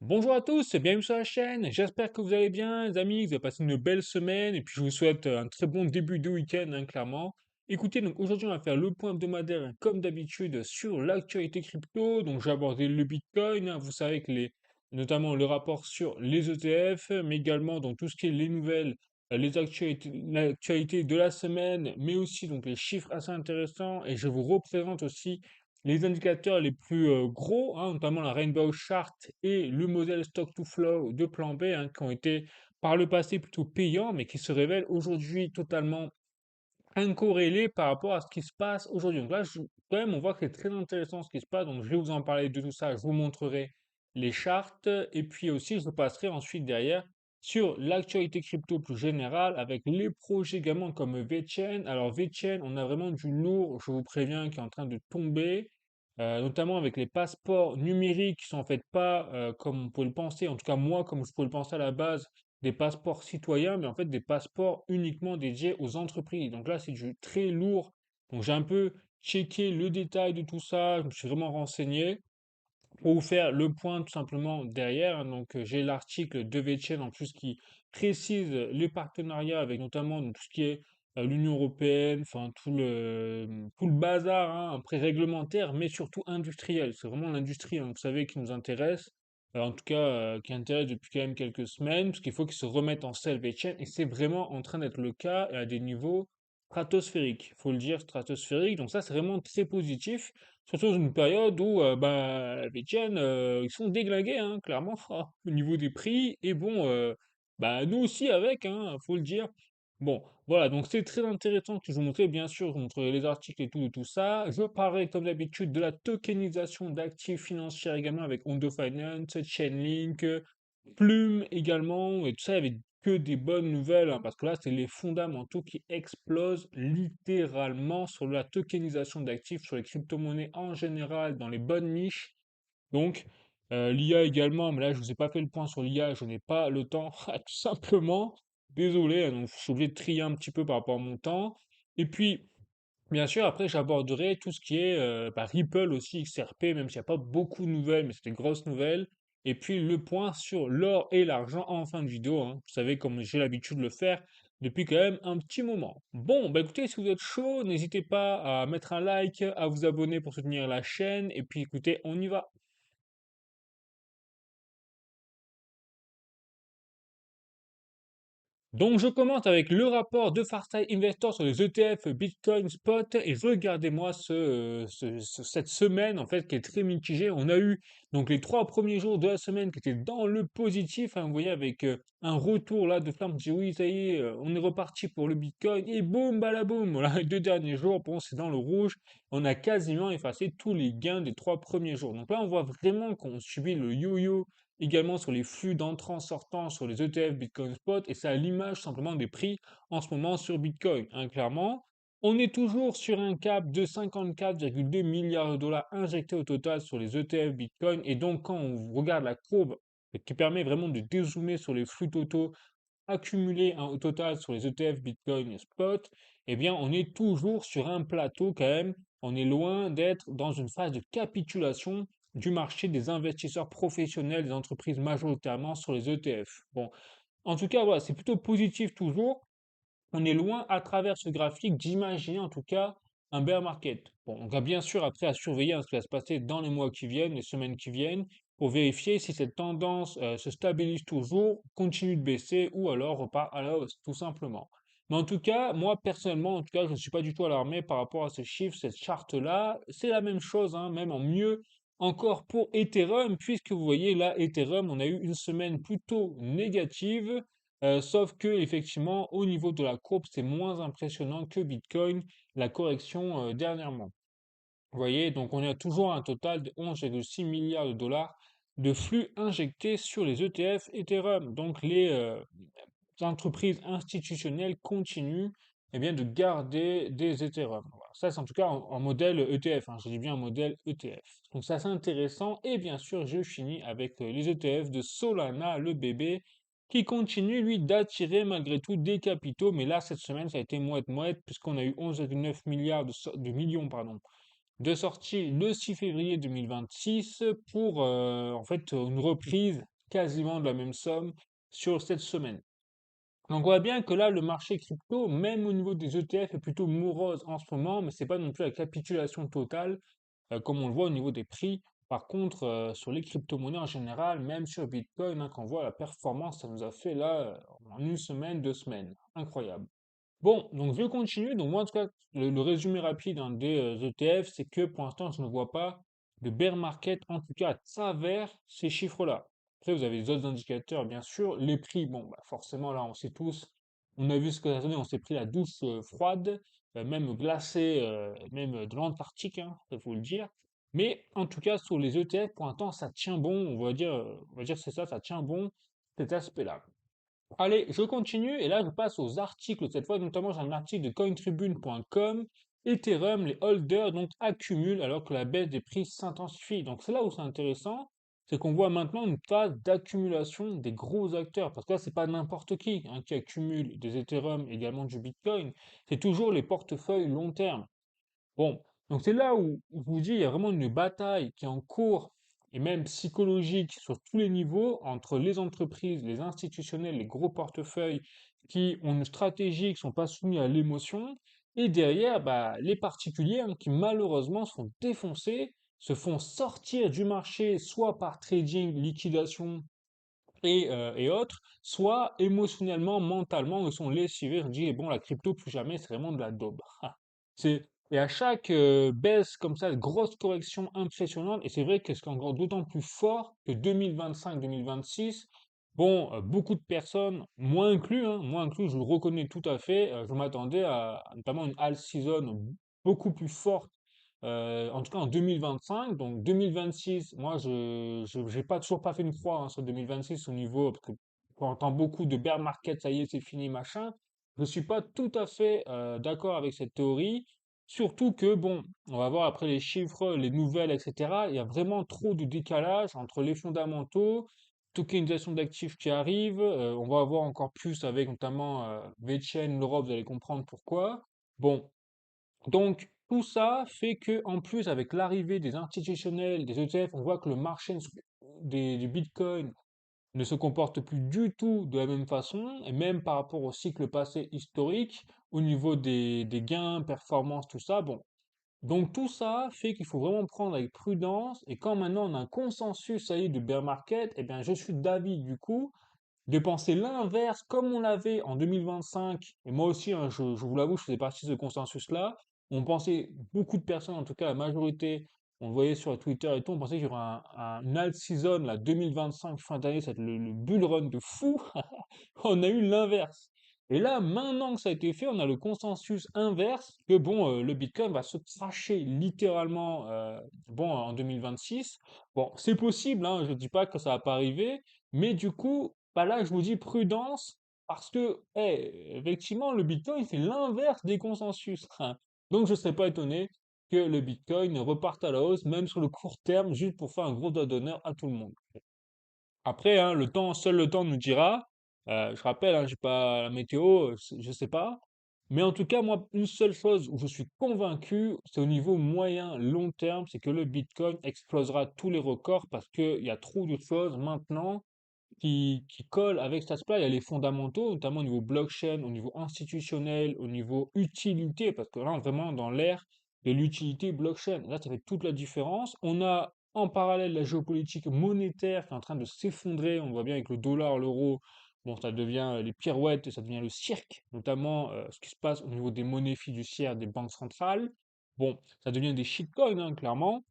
Bonjour à tous, bienvenue sur la chaîne. J'espère que vous allez bien, les amis, que vous avez passé une belle semaine et puis je vous souhaite un très bon début de week-end, hein, clairement. Écoutez, donc aujourd'hui on va faire le point hebdomadaire, hein, comme d'habitude, sur l'actualité crypto. Donc j'ai abordé le Bitcoin, hein, vous savez que notamment le rapport sur les ETF, mais également donc tout ce qui est les nouvelles, les actualités, l'actualité de la semaine, mais aussi donc les chiffres assez intéressants. Et je vous représente aussi les indicateurs les plus gros, hein, notamment la Rainbow Chart et le modèle Stock to Flow de plan B, hein, qui ont été par le passé plutôt payants, mais qui se révèlent aujourd'hui totalement incorrélés par rapport à ce qui se passe aujourd'hui. Donc là, quand même, on voit que c'est très intéressant ce qui se passe. Donc je vais vous en parler de tout ça. Je vous montrerai les charts et puis aussi je passerai ensuite derrière sur l'actualité crypto plus générale avec les projets également comme VeChain. Alors VeChain, on a vraiment du lourd, je vous préviens, qui est en train de tomber, notamment avec les passeports numériques qui sont en fait pas comme on pouvait le penser, en tout cas moi comme je pouvais le penser à la base, des passeports citoyens, mais en fait des passeports uniquement dédiés aux entreprises. Donc là, c'est du très lourd. Donc j'ai un peu checké le détail de tout ça, je me suis vraiment renseigné pour vous faire le point tout simplement derrière, hein. Donc j'ai l'article de VeChain en plus qui précise les partenariats avec notamment donc, tout ce qui est l'Union européenne, enfin tout le bazar, hein, après réglementaire, mais surtout industriel. C'est vraiment l'industrie, hein, vous savez, qui nous intéresse, en tout cas qui intéresse depuis quand même quelques semaines, parce qu'il faut qu'ils se remettent en selle VeChain, et c'est vraiment en train d'être le cas et à des niveaux stratosphériques, faut le dire, stratosphériques. Donc ça, c'est vraiment très positif. Surtout dans une période où les tiennes, ils sont déglingués, hein, clairement, au niveau des prix. Et bon, nous aussi avec, hein, faut le dire. Bon, voilà, donc c'est très intéressant que je vous montrer, bien sûr, je vous montrerai les articles et tout de tout ça. Je parlerai comme d'habitude de la tokenisation d'actifs financiers également avec Ondo Finance, Chainlink, Plume également, et tout ça avec que des bonnes nouvelles, hein, parce que là, c'est les fondamentaux qui explosent littéralement sur la tokenisation d'actifs, sur les crypto-monnaies en général, dans les bonnes niches. Donc, l'IA également, mais là, je vous ai pas fait le point sur l'IA, je n'ai pas le temps, tout simplement. Désolé, hein, donc je suis obligé de trier un petit peu par rapport à mon temps. Et puis, bien sûr, après, j'aborderai tout ce qui est Ripple aussi, XRP, même s'il n'y a pas beaucoup de nouvelles, mais c'est des grosses nouvelles. Et puis le point sur l'or et l'argent en fin de vidéo, hein. Vous savez, comme j'ai l'habitude de le faire depuis quand même un petit moment. Bon, bah écoutez, si vous êtes chaud, n'hésitez pas à mettre un like, à vous abonner pour soutenir la chaîne. Et puis écoutez, on y va. Donc, je commence avec le rapport de Farsight Investor sur les ETF Bitcoin Spot et regardez-moi cette semaine en fait qui est très mitigée. On a eu donc les 3 premiers jours de la semaine qui étaient dans le positif, hein, vous voyez avec un retour là de flamme, dit oui ça y est, on est reparti pour le Bitcoin et boum balaboum, voilà les 2 derniers jours, bon c'est dans le rouge, on a quasiment effacé tous les gains des 3 premiers jours. Donc là on voit vraiment qu'on subit le yo-yo également sur les flux d'entrants-sortants sur les ETF Bitcoin Spot, et c'est à l'image simplement des prix en ce moment sur Bitcoin, hein, clairement. On est toujours sur un cap de 54,2 milliards de dollars injectés au total sur les ETF Bitcoin, et donc quand on regarde la courbe qui permet vraiment de dézoomer sur les flux totaux accumulés, hein, au total sur les ETF Bitcoin Spot, eh bien on est toujours sur un plateau quand même, on est loin d'être dans une phase de capitulation du marché des investisseurs professionnels, des entreprises majoritairement sur les ETF. Bon, en tout cas, voilà, c'est plutôt positif toujours. On est loin à travers ce graphique d'imaginer en tout cas un bear market. Bon, on va bien sûr après à surveiller, hein, ce qui va se passer dans les mois qui viennent, les semaines qui viennent, pour vérifier si cette tendance se stabilise toujours, continue de baisser ou alors repart à la hausse, tout simplement. Mais en tout cas, moi personnellement, en tout cas, je ne suis pas du tout alarmé par rapport à ces chiffres, cette charte-là. C'est la même chose, hein, même en mieux encore pour Ethereum, puisque vous voyez là, Ethereum, on a eu une semaine plutôt négative. Sauf que effectivement, au niveau de la courbe, c'est moins impressionnant que Bitcoin, la correction dernièrement. Vous voyez, donc on a toujours un total de 11,6 milliards de dollars de flux injectés sur les ETF Ethereum. Donc les entreprises institutionnelles continuent, eh bien, de garder des Ethereum. Voilà. Ça, c'est en tout cas en modèle ETF, hein, je dis bien en modèle ETF. Donc ça, c'est intéressant. Et bien sûr, je finis avec les ETF de Solana, le bébé, qui continue, lui, d'attirer malgré tout des capitaux. Mais là, cette semaine, ça a été moite-moite, puisqu'on a eu 11,9 milliards de millions, pardon, de sortie le 6 février 2026 pour en fait une reprise quasiment de la même somme sur cette semaine. Donc on voit bien que là, le marché crypto, même au niveau des ETF, est plutôt morose en ce moment, mais c'est pas non plus la capitulation totale, comme on le voit au niveau des prix. Par contre, sur les crypto-monnaies en général, même sur Bitcoin, hein, quand on voit la performance, ça nous a fait là, en une semaine, 2 semaines. Incroyable. Bon, donc je continue. Donc moi, en tout cas, le résumé rapide hein, des ETF, c'est que pour l'instant, je ne vois pas de bear market, en tout cas à travers ces chiffres-là. Après, vous avez les autres indicateurs, bien sûr. Les prix, bon, bah, forcément, là, on sait tous, on a vu ce que ça donnait, on s'est pris la douche froide, même glacée, même de l'Antarctique, hein, il faut le dire. Mais en tout cas, sur les ETF, pour l'instant, ça tient bon, on va dire c'est ça, ça tient bon, cet aspect-là. Allez, je continue et là je passe aux articles. Cette fois, notamment, j'ai un article de cointribune.com. Ethereum, les holders donc accumulent alors que la baisse des prix s'intensifie. Donc c'est là où c'est intéressant, c'est qu'on voit maintenant une phase d'accumulation des gros acteurs. Parce que là, c'est pas n'importe qui hein, qui accumule des Ethereum, également du Bitcoin. C'est toujours les portefeuilles long terme. Bon, donc c'est là où je vous dis, il y a vraiment une bataille qui est en cours, et même psychologique sur tous les niveaux, entre les entreprises, les institutionnels, les gros portefeuilles qui ont une stratégie, qui ne sont pas soumis à l'émotion, et derrière, bah, les particuliers hein, qui malheureusement se font défoncer, se font sortir du marché, soit par trading, liquidation et autres, soit émotionnellement, mentalement, ils sont lessivés, ils se disent, bon, la crypto, plus jamais, c'est vraiment de la daube. C'est, et à chaque baisse comme ça, grosse correction impressionnante, et c'est vrai que c'est encore d'autant plus fort que 2025-2026, bon, beaucoup de personnes, moi inclus, je le reconnais tout à fait, je m'attendais à notamment une alt season beaucoup plus forte en tout cas en 2025, donc 2026, moi j'ai pas toujours pas fait une croix hein, sur 2026 au niveau parce que on entend beaucoup de bear market, ça y est, c'est fini, machin. Je suis pas tout à fait d'accord avec cette théorie, surtout que bon, on va voir après les chiffres, les nouvelles, etc. Il y a vraiment trop de décalage entre les fondamentaux, tokenisation d'actifs qui arrive, on va avoir encore plus avec notamment VeChain, l'Europe, vous allez comprendre pourquoi. Bon, donc, tout ça fait que, en plus, avec l'arrivée des institutionnels, des ETF, on voit que le marché du Bitcoin ne se comporte plus du tout de la même façon, et même par rapport au cycle passé historique, au niveau des gains, performances, tout ça. Bon. Donc, tout ça fait qu'il faut vraiment prendre avec prudence, et quand maintenant on a un consensus, ça y est, de bear market, eh bien, je suis d'avis, du coup, de penser l'inverse comme on l'avait en 2025, et moi aussi, hein, je vous l'avoue, je faisais partie de ce consensus-là, on pensait, beaucoup de personnes, en tout cas la majorité, on le voyait sur Twitter et tout, on pensait qu'il y aurait une alt season, là, 2025, fin d'année, ça va être le bull run de fou, on a eu l'inverse. Et là, maintenant que ça a été fait, on a le consensus inverse que bon, le Bitcoin va se cracher littéralement bon, en 2026. Bon, c'est possible, hein, je ne dis pas que ça va pas arriver, mais du coup, bah là, je vous dis prudence, parce que, effectivement, le Bitcoin fait l'inverse des consensus. Hein. Donc, je ne serais pas étonné que le Bitcoin reparte à la hausse, même sur le court terme, juste pour faire un gros doigt d'honneur à tout le monde. Après, hein, seul le temps nous dira. Je rappelle, hein, j'ai pas la météo, je sais pas. Mais en tout cas, moi, une seule chose où je suis convaincu, c'est au niveau moyen, long terme, c'est que le Bitcoin explosera tous les records parce qu'il y a trop de choses maintenant qui collent avec cet aspect. Il y a les fondamentaux, notamment au niveau blockchain, au niveau institutionnel, au niveau utilité, parce que là, vraiment dans l'ère de l'utilité blockchain, là, ça fait toute la différence. On a en parallèle la géopolitique monétaire qui est en train de s'effondrer. On le voit bien avec le dollar, l'euro. Bon, ça devient les pirouettes et ça devient le cirque, notamment ce qui se passe au niveau des monnaies fiduciaires des banques centrales. Bon, ça devient des shitcoins, hein, clairement.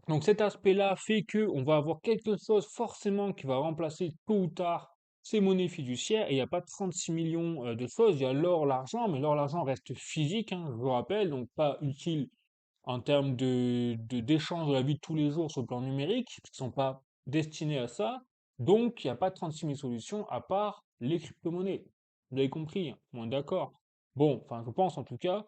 Donc cet aspect-là fait que on va avoir quelque chose forcément qui va remplacer tôt ou tard ces monnaies fiduciaires. Et il n'y a pas 36 millions de choses. Il y a l'or, l'argent, mais l'or, l'argent reste physique, hein, je vous rappelle, donc pas utile en termes d'échange de la vie de tous les jours sur le plan numérique, parce qu'ils ne sont pas destinés à ça. Donc il n'y a pas 36 000 solutions à part les crypto-monnaies. Vous avez compris, hein, on est d'accord. Bon, enfin je pense en tout cas.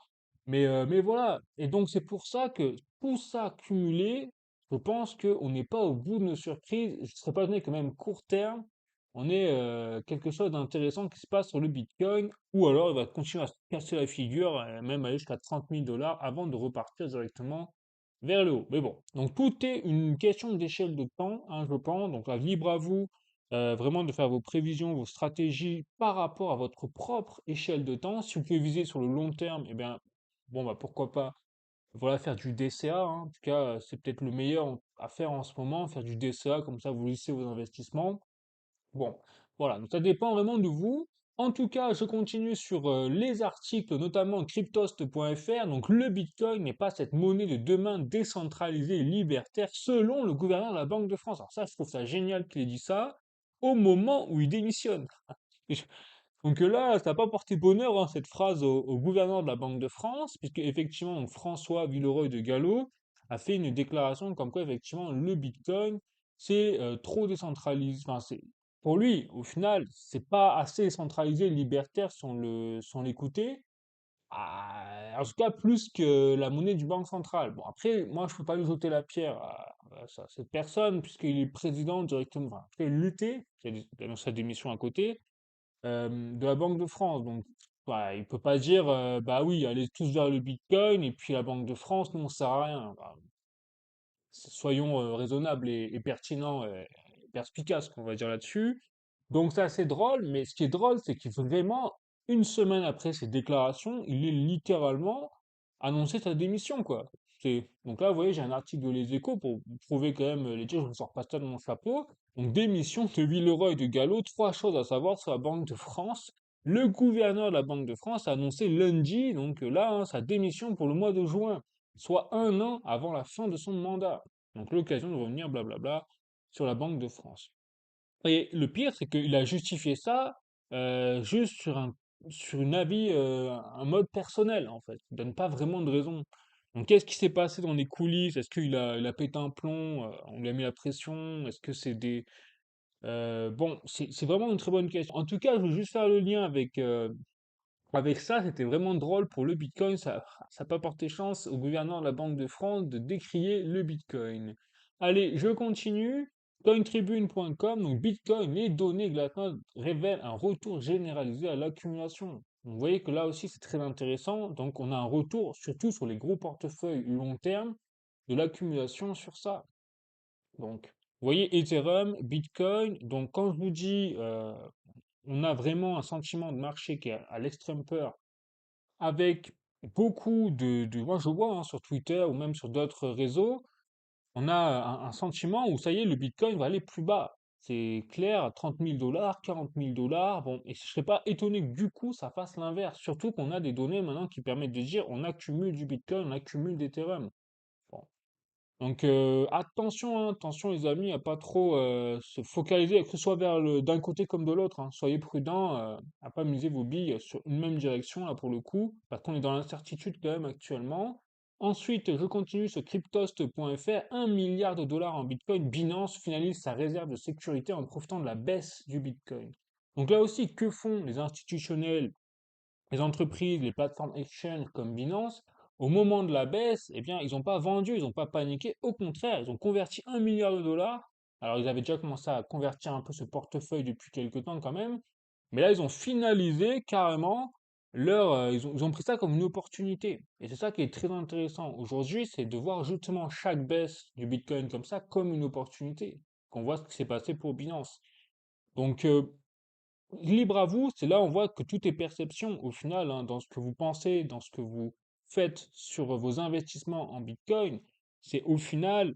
Mais voilà. Et donc c'est pour ça que tout ça cumulé, je pense qu'on n'est pas au bout de nos surprises. Je ne serais pas donné que même court terme, on ait quelque chose d'intéressant qui se passe sur le Bitcoin, ou alors il va continuer à se casser la figure, même aller jusqu'à 30 000 dollars avant de repartir directement vers le haut. Mais bon, donc tout est une question d'échelle de temps, hein, je pense. Donc là, libre à vous vraiment de faire vos prévisions, vos stratégies par rapport à votre propre échelle de temps. Si vous pouvez viser sur le long terme, eh bien, bon, bah pourquoi pas, voilà, faire du DCA, hein. En tout cas, c'est peut-être le meilleur à faire en ce moment, faire du DCA, comme ça vous lissez vos investissements. Bon, voilà, donc ça dépend vraiment de vous. En tout cas, je continue sur les articles, notamment cryptost.fr. Donc, le Bitcoin n'est pas cette monnaie de demain décentralisée et libertaire, selon le gouverneur de la Banque de France. Alors ça, je trouve ça génial qu'il ait dit ça au moment où il démissionne. Donc là, ça n'a pas porté bonheur, hein, cette phrase au gouverneur de la Banque de France, puisque effectivement, donc, François Villeroy de Galhau a fait une déclaration comme quoi effectivement le Bitcoin c'est trop décentralisé. Enfin, c'est pour lui, au final, c'est pas assez centralisé, libertaire sans l'écouter. En tout cas, plus que la monnaie du Banque centrale. Bon, après, moi, je peux pas lui jeter la pierre à cette personne, puisqu'il est président directement. Enfin, après, l'UT, qui a annoncé sa démission à côté, de la Banque de France. Donc, voilà, il peut pas dire, bah oui, allez tous vers le Bitcoin, et puis la Banque de France, nous, on sert à rien. Bah, soyons raisonnables et pertinents et perspicaces, on va dire là-dessus. Donc c'est assez drôle, mais ce qui est drôle, c'est qu'il vraiment, une semaine après ses déclarations, il est littéralement annoncé sa démission, quoi. Donc là, vous voyez, j'ai un article de Les Échos pour vous prouver quand même, les dire, je ne sors pas ça de mon chapeau. Donc démission de Villeroy et de Gallo, trois choses à savoir sur la Banque de France. Le gouverneur de la Banque de France a annoncé lundi, donc là, hein, sa démission pour le mois de juin, soit un an avant la fin de son mandat. Donc l'occasion de revenir, blablabla, sur la Banque de France. Et le pire, c'est qu'il a justifié ça juste sur une avis, un mode personnel, en fait. Il donne pas vraiment de raison. Donc qu'est-ce qui s'est passé dans les coulisses? Est-ce qu'il a pété un plomb? On lui a mis la pression? Est-ce que c'est des... bon, c'est vraiment une très bonne question. En tout cas, je veux juste faire le lien avec ça, c'était vraiment drôle pour le Bitcoin. Ça n'a pas porté chance au gouverneur de la Banque de France de décrier le Bitcoin. Allez, je continue. Cointribune.com, donc Bitcoin, les données Glassnode révèlent un retour généralisé à l'accumulation. Donc, vous voyez que là aussi c'est très intéressant. Donc on a un retour surtout sur les gros portefeuilles long terme de l'accumulation sur ça. Donc, vous voyez Ethereum, Bitcoin. Donc quand je vous dis on a vraiment un sentiment de marché qui est à l'extrême peur avec beaucoup moi je vois hein, sur Twitter ou même sur d'autres réseaux, on a un sentiment où ça y est, le Bitcoin va aller plus bas. C'est clair, à 30 000 dollars, 40 000 dollars. Bon, et je serais pas étonné que du coup ça fasse l'inverse. Surtout qu'on a des données maintenant qui permettent de dire on accumule du Bitcoin, on accumule d'Ethereum. Bon. Donc attention, hein, attention les amis, à pas trop se focaliser, que ce soit vers d'un côté comme de l'autre, hein. Soyez prudents, à pas miser vos billes sur une même direction là pour le coup, parce qu'on est dans l'incertitude quand même actuellement. Ensuite, je continue sur cryptost.fr, 1 milliard de dollars en Bitcoin, Binance finalise sa réserve de sécurité en profitant de la baisse du Bitcoin. Donc là aussi, que font les institutionnels les entreprises, les plateformes exchange comme Binance, au moment de la baisse, eh bien, ils n'ont pas vendu, ils n'ont pas paniqué. Au contraire, ils ont converti 1 milliard de dollars. Alors, ils avaient déjà commencé à convertir un peu ce portefeuille depuis quelques temps quand même. Mais là, ils ont finalisé carrément ils ont pris ça comme une opportunité. Et c'est ça qui est très intéressant aujourd'hui, c'est de voir justement chaque baisse du Bitcoin comme ça comme une opportunité. Qu'on voit ce qui s'est passé pour Binance. Donc, libre à vous, c'est là on voit que tout est perception au final, hein, dans ce que vous pensez, dans ce que vous faites sur vos investissements en Bitcoin, c'est au final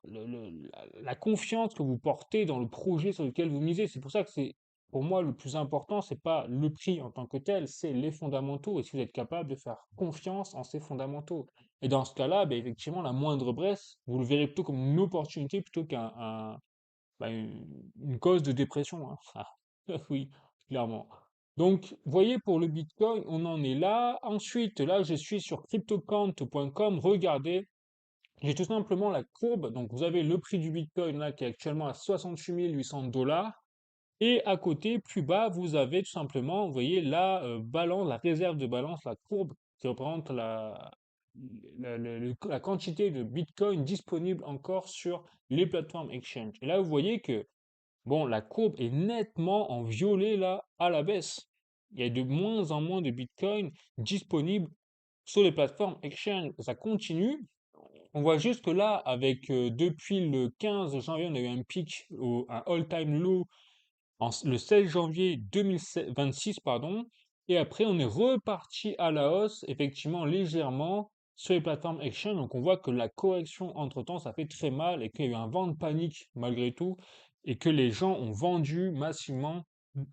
la confiance que vous portez dans le projet sur lequel vous misez. C'est pour ça que c'est pour moi le plus important, c'est pas le prix en tant que tel, c'est les fondamentaux et si vous êtes capable de faire confiance en ces fondamentaux. Et dans ce cas-là, ben, effectivement, la moindre baisse, vous le verrez plutôt comme une opportunité plutôt bah, une cause de dépression, hein. Oui, clairement. Donc, voyez, pour le Bitcoin, on en est là. Ensuite, là, je suis sur cryptocount.com. Regardez, j'ai tout simplement la courbe. Donc, vous avez le prix du Bitcoin là qui est actuellement à 68 800 dollars. Et à côté, plus bas, vous avez tout simplement, vous voyez, la balance, la réserve de balance, la courbe qui représente la quantité de Bitcoin disponible encore sur les plateformes exchange. Et là, vous voyez que bon, la courbe est nettement en violet là, à la baisse. Il y a de moins en moins de Bitcoin disponibles sur les plateformes exchange. Ça continue. On voit juste que là, avec depuis le 15 janvier, on a eu un pic, un all-time low le 16 janvier 2026, pardon, et après on est reparti à la hausse, effectivement légèrement, sur les plateformes exchange. Donc on voit que la correction entre-temps, ça fait très mal et qu'il y a eu un vent de panique malgré tout, et que les gens ont vendu massivement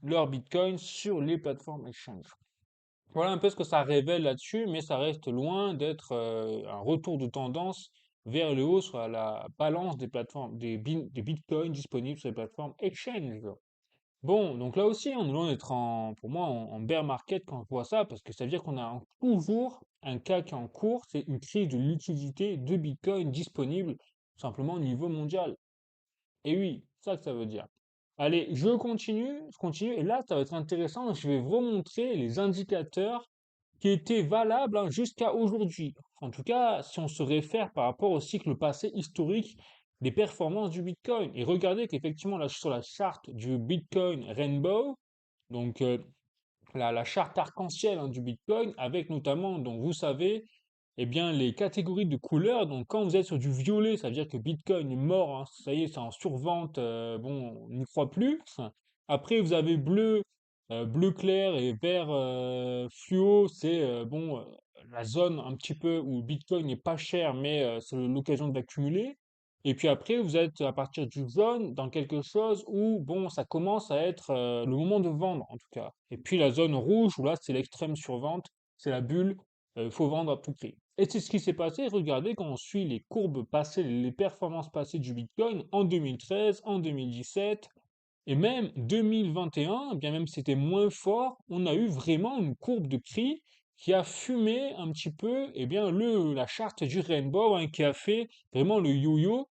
leur Bitcoin sur les plateformes exchange. Voilà un peu ce que ça révèle là-dessus, mais ça reste loin d'être un retour de tendance vers le haut sur la balance des plateformes, des bitcoins disponibles sur les plateformes exchange. Bon, donc là aussi, on est loin d'être pour moi, en bear market quand je vois ça, parce que ça veut dire qu'on a toujours un cas qui est en cours, c'est une crise de liquidité de Bitcoin disponible, tout simplement au niveau mondial. Et oui, c'est ça que ça veut dire. Allez, je continue, et là, ça va être intéressant, je vais vous montrer les indicateurs qui étaient valables jusqu'à aujourd'hui. En tout cas, si on se réfère par rapport au cycle passé historique des performances du Bitcoin. Et regardez qu'effectivement, là, sur la charte du Bitcoin Rainbow, donc la charte arc-en-ciel du Bitcoin, avec notamment, donc vous savez, eh bien, les catégories de couleurs. Donc, quand vous êtes sur du violet, ça veut dire que Bitcoin est mort, ça y est, c'est en survente, bon, on n'y croit plus. Après, vous avez bleu, bleu clair et vert fluo, c'est bon, la zone un petit peu où Bitcoin n'est pas cher, mais c'est l'occasion d'accumuler. Et puis après, vous êtes à partir du jaune dans quelque chose où, bon, ça commence à être le moment de vendre, en tout cas. Et puis la zone rouge, où là, c'est l'extrême survente, c'est la bulle, il faut vendre à tout prix. Et c'est ce qui s'est passé. Regardez quand on suit les courbes passées, les performances passées du Bitcoin en 2013, en 2017 et même 2021, bien même si c'était moins fort, on a eu vraiment une courbe de prix qui a fumé un petit peu, eh bien, la charte du rainbow, qui a fait vraiment le yo-yo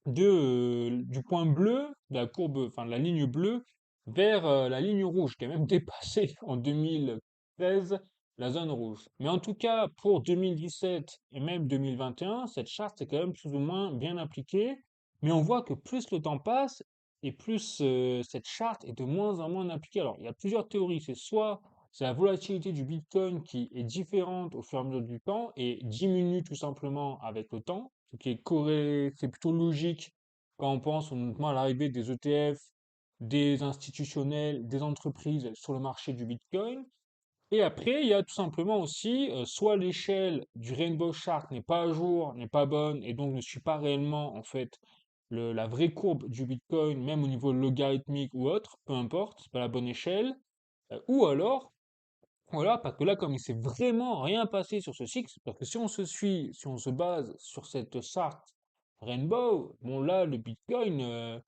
du point bleu, de la courbe, enfin de la ligne bleue, vers la ligne rouge, qui a même dépassé en 2013 la zone rouge. Mais en tout cas, pour 2017 et même 2021, cette charte est quand même plus ou moins bien appliquée. Mais on voit que plus le temps passe, et plus cette charte est de moins en moins appliquée. Alors, il y a plusieurs théories. C'est soit c'est la volatilité du Bitcoin qui est différente au fur et à mesure du temps et diminue tout simplement avec le temps, ce qui est c'est plutôt logique quand on pense notamment à l'arrivée des ETF, des institutionnels, des entreprises sur le marché du Bitcoin. Et après, il y a tout simplement aussi, soit l'échelle du Rainbow Chart n'est pas à jour, n'est pas bonne, et donc ne suit pas réellement, en fait, la vraie courbe du Bitcoin, même au niveau logarithmique ou autre, peu importe, c'est pas la bonne échelle. Ou alors, voilà, parce que là, comme il s'est vraiment rien passé sur ce cycle, parce que si on se suit, si on se base sur cette charte Rainbow, bon là, le Bitcoin,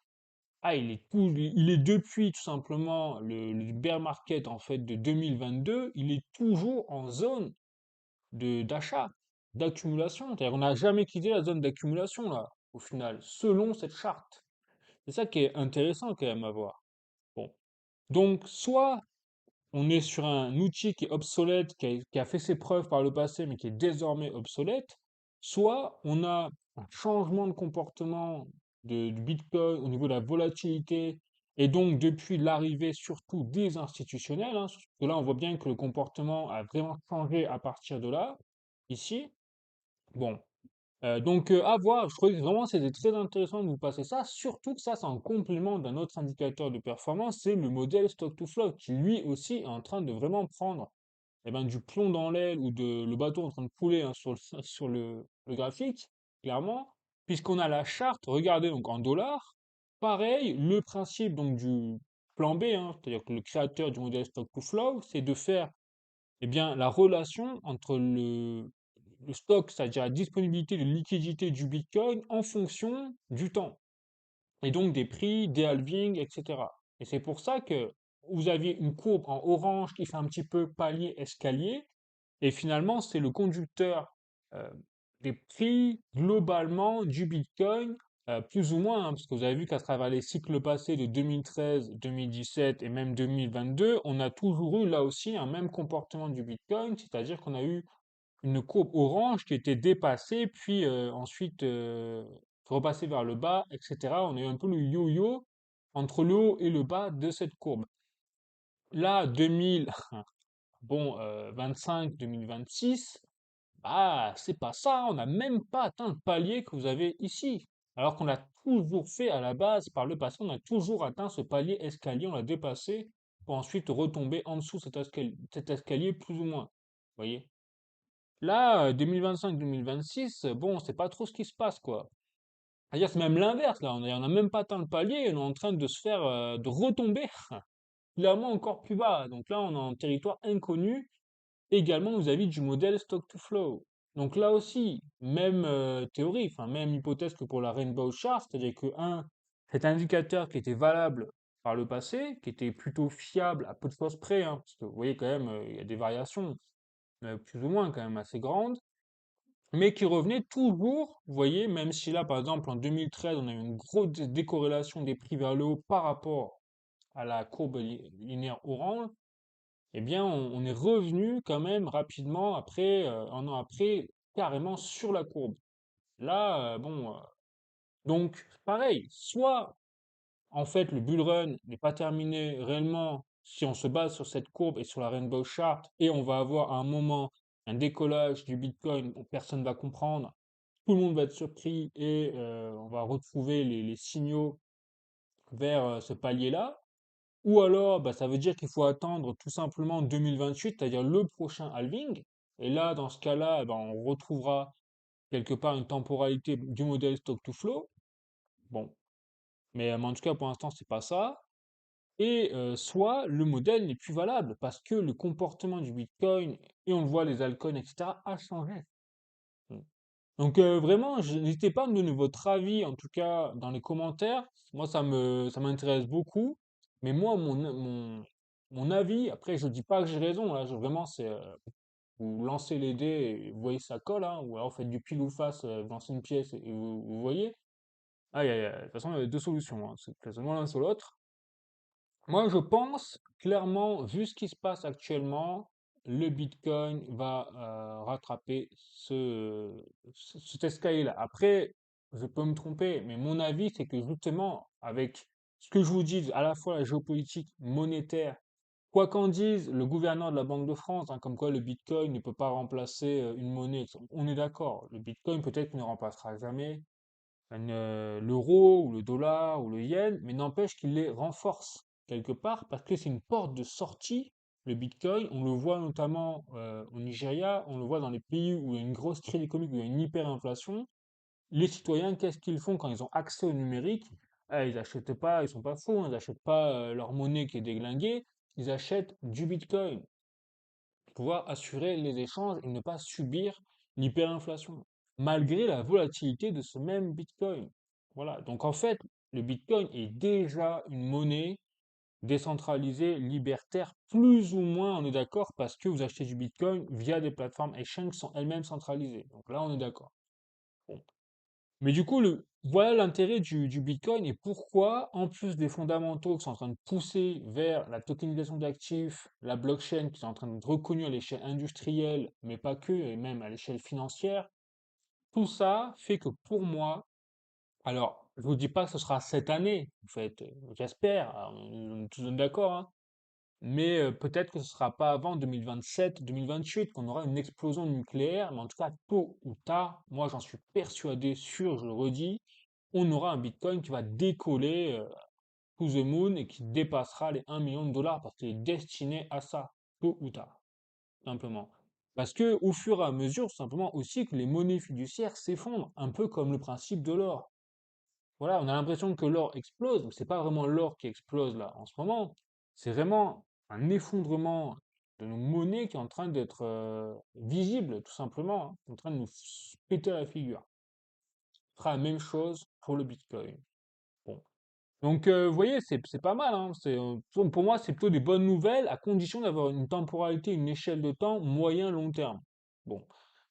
il est depuis tout simplement le bear market en fait de 2022, il est toujours en zone d'achat, d'accumulation. C'est-à-dire qu'on n'a jamais quitté la zone d'accumulation là, au final, selon cette charte. C'est ça qui est intéressant quand même à voir. Bon, donc soit on est sur un outil qui est obsolète, qui a fait ses preuves par le passé, mais qui est désormais obsolète, soit on a un changement de comportement du Bitcoin au niveau de la volatilité, et donc depuis l'arrivée surtout des institutionnels, parce que là on voit bien que le comportement a vraiment changé à partir de là, ici. Bon, donc, à voir, je trouvais que vraiment c'était très intéressant de vous passer ça, surtout que ça, c'est en complément d'un autre indicateur de performance, c'est le modèle Stock to Flow, qui lui aussi est en train de vraiment prendre du plomb dans l'aile ou le bateau en train de couler sur sur le graphique, clairement, puisqu'on a la charte, regardez donc en dollars, pareil, le principe donc du plan B, c'est-à-dire que le créateur du modèle Stock to Flow, c'est de faire la relation entre le stock, c'est-à-dire la disponibilité de liquidité du Bitcoin en fonction du temps, et donc des prix, des halvings, etc. Et c'est pour ça que vous aviez une courbe en orange qui fait un petit peu palier escalier, et finalement c'est le conducteur euh, des prix globalement du Bitcoin, plus ou moins, parce que vous avez vu qu'à travers les cycles passés de 2013, 2017 et même 2022, on a toujours eu là aussi un même comportement du Bitcoin, c'est-à-dire qu'on a eu une courbe orange qui était dépassée, puis ensuite repassée vers le bas, etc. On a eu un peu le yo-yo entre le haut et le bas de cette courbe. Là, 2000, bon, 25, 2026, Ah, c'est pas ça, on n'a même pas atteint le palier que vous avez ici. Alors qu'on l'a toujours fait à la base, par le passé, on a toujours atteint ce palier escalier, on l'a dépassé, pour ensuite retomber en dessous cet escalier plus ou moins. Vous voyez? Là, 2025-2026, bon, c'est pas trop ce qui se passe, quoi. C'est-à-dire, c'est même l'inverse, là, on a même pas atteint le palier, on est en train de se faire, de retomber, clairement encore plus bas. Donc là, on est en territoire inconnu, également vis-à-vis du modèle stock to flow. Donc là aussi, même théorie, enfin même hypothèse que pour la Rainbow Chart, c'est-à-dire que cet indicateur qui était valable par le passé, qui était plutôt fiable à peu de choses près, hein, parce que vous voyez quand même, il y a des variations, plus ou moins quand même assez grandes, mais qui revenait toujours, vous voyez, même si là, par exemple, en 2013, on a eu une grosse décorrélation des prix vers le haut par rapport à la courbe linéaire orange, eh bien, on est revenu quand même rapidement après, un an après, carrément sur la courbe. Là, bon, donc pareil, soit en fait le bull run n'est pas terminé réellement si on se base sur cette courbe et sur la Rainbow Chart et on va avoir à un moment un décollage du Bitcoin où personne va comprendre, tout le monde va être surpris et on va retrouver les signaux vers ce palier-là. Ou alors, bah, ça veut dire qu'il faut attendre tout simplement 2028, c'est-à-dire le prochain halving. Et là, dans ce cas-là, eh ben, on retrouvera quelque part une temporalité du modèle stock to flow. Bon, mais en tout cas, pour l'instant, c'est pas ça. Et soit le modèle n'est plus valable parce que le comportement du Bitcoin, et on le voit, les altcoins, etc., a changé. Mm. Donc vraiment, n'hésitez pas à me donner votre avis, en tout cas dans les commentaires. Moi, ça m'intéresse beaucoup. Mais moi, mon avis, après, je dis pas que j'ai raison, là, vraiment, c'est vous lancez les dés et vous voyez ça colle, hein, ou alors vous faites du pile ou face, vous lancez une pièce et vous voyez. Ah, de toute façon, il y a deux solutions, hein, c'est seulement l'un sur l'autre. Moi, je pense clairement, vu ce qui se passe actuellement, le Bitcoin va rattraper cet escalier-là. Après, je peux me tromper, mais mon avis, c'est que justement, avec ce que je vous dis, à la fois la géopolitique monétaire, quoi qu'en dise le gouverneur de la Banque de France, hein, comme quoi le Bitcoin ne peut pas remplacer une monnaie, on est d'accord. Le Bitcoin peut-être ne remplacera jamais l'euro ou le dollar ou le yen, mais n'empêche qu'il les renforce quelque part parce que c'est une porte de sortie, le Bitcoin. On le voit notamment au Nigeria, on le voit dans les pays où il y a une grosse crise économique, où il y a une hyperinflation. Les citoyens, qu'est-ce qu'ils font quand ils ont accès au numérique? Ah, ils achètent pas, ils sont pas fous, hein, ils n'achètent pas leur monnaie qui est déglinguée, ils achètent du Bitcoin pour pouvoir assurer les échanges et ne pas subir l'hyperinflation, malgré la volatilité de ce même Bitcoin. Voilà, donc en fait, le Bitcoin est déjà une monnaie décentralisée, libertaire, plus ou moins, on est d'accord, parce que vous achetez du Bitcoin via des plateformes exchange qui sont elles-mêmes centralisées. Donc là, on est d'accord. Bon. Mais du coup, voilà l'intérêt du Bitcoin et pourquoi, en plus des fondamentaux qui sont en train de pousser vers la tokenisation d'actifs, la blockchain qui est en train d'être reconnue à l'échelle industrielle, mais pas que, et même à l'échelle financière, tout ça fait que pour moi, alors, je vous dis pas que ce sera cette année, en fait, j'espère, on est tous d'accord, hein, mais peut-être que ce sera pas avant 2027, 2028 qu'on aura une explosion nucléaire, mais en tout cas, tôt ou tard, moi j'en suis persuadé, sûr, je le redis, on aura un Bitcoin qui va décoller to the moon et qui dépassera les 1 million de dollars parce qu'il est destiné à ça, tôt ou tard, simplement. Parce que au fur et à mesure, tout simplement aussi que les monnaies fiduciaires s'effondrent, un peu comme le principe de l'or. Voilà, on a l'impression que l'or explose, mais c'est pas vraiment l'or qui explose là en ce moment. C'est vraiment un effondrement de nos monnaies qui est en train d'être visible, tout simplement, hein, en train de nous péter la figure. Ce sera la même chose pour le Bitcoin. Bon. Donc, vous voyez, c'est pas mal, hein. Pour moi, c'est plutôt des bonnes nouvelles, à condition d'avoir une temporalité, une échelle de temps moyen-long terme. Bon.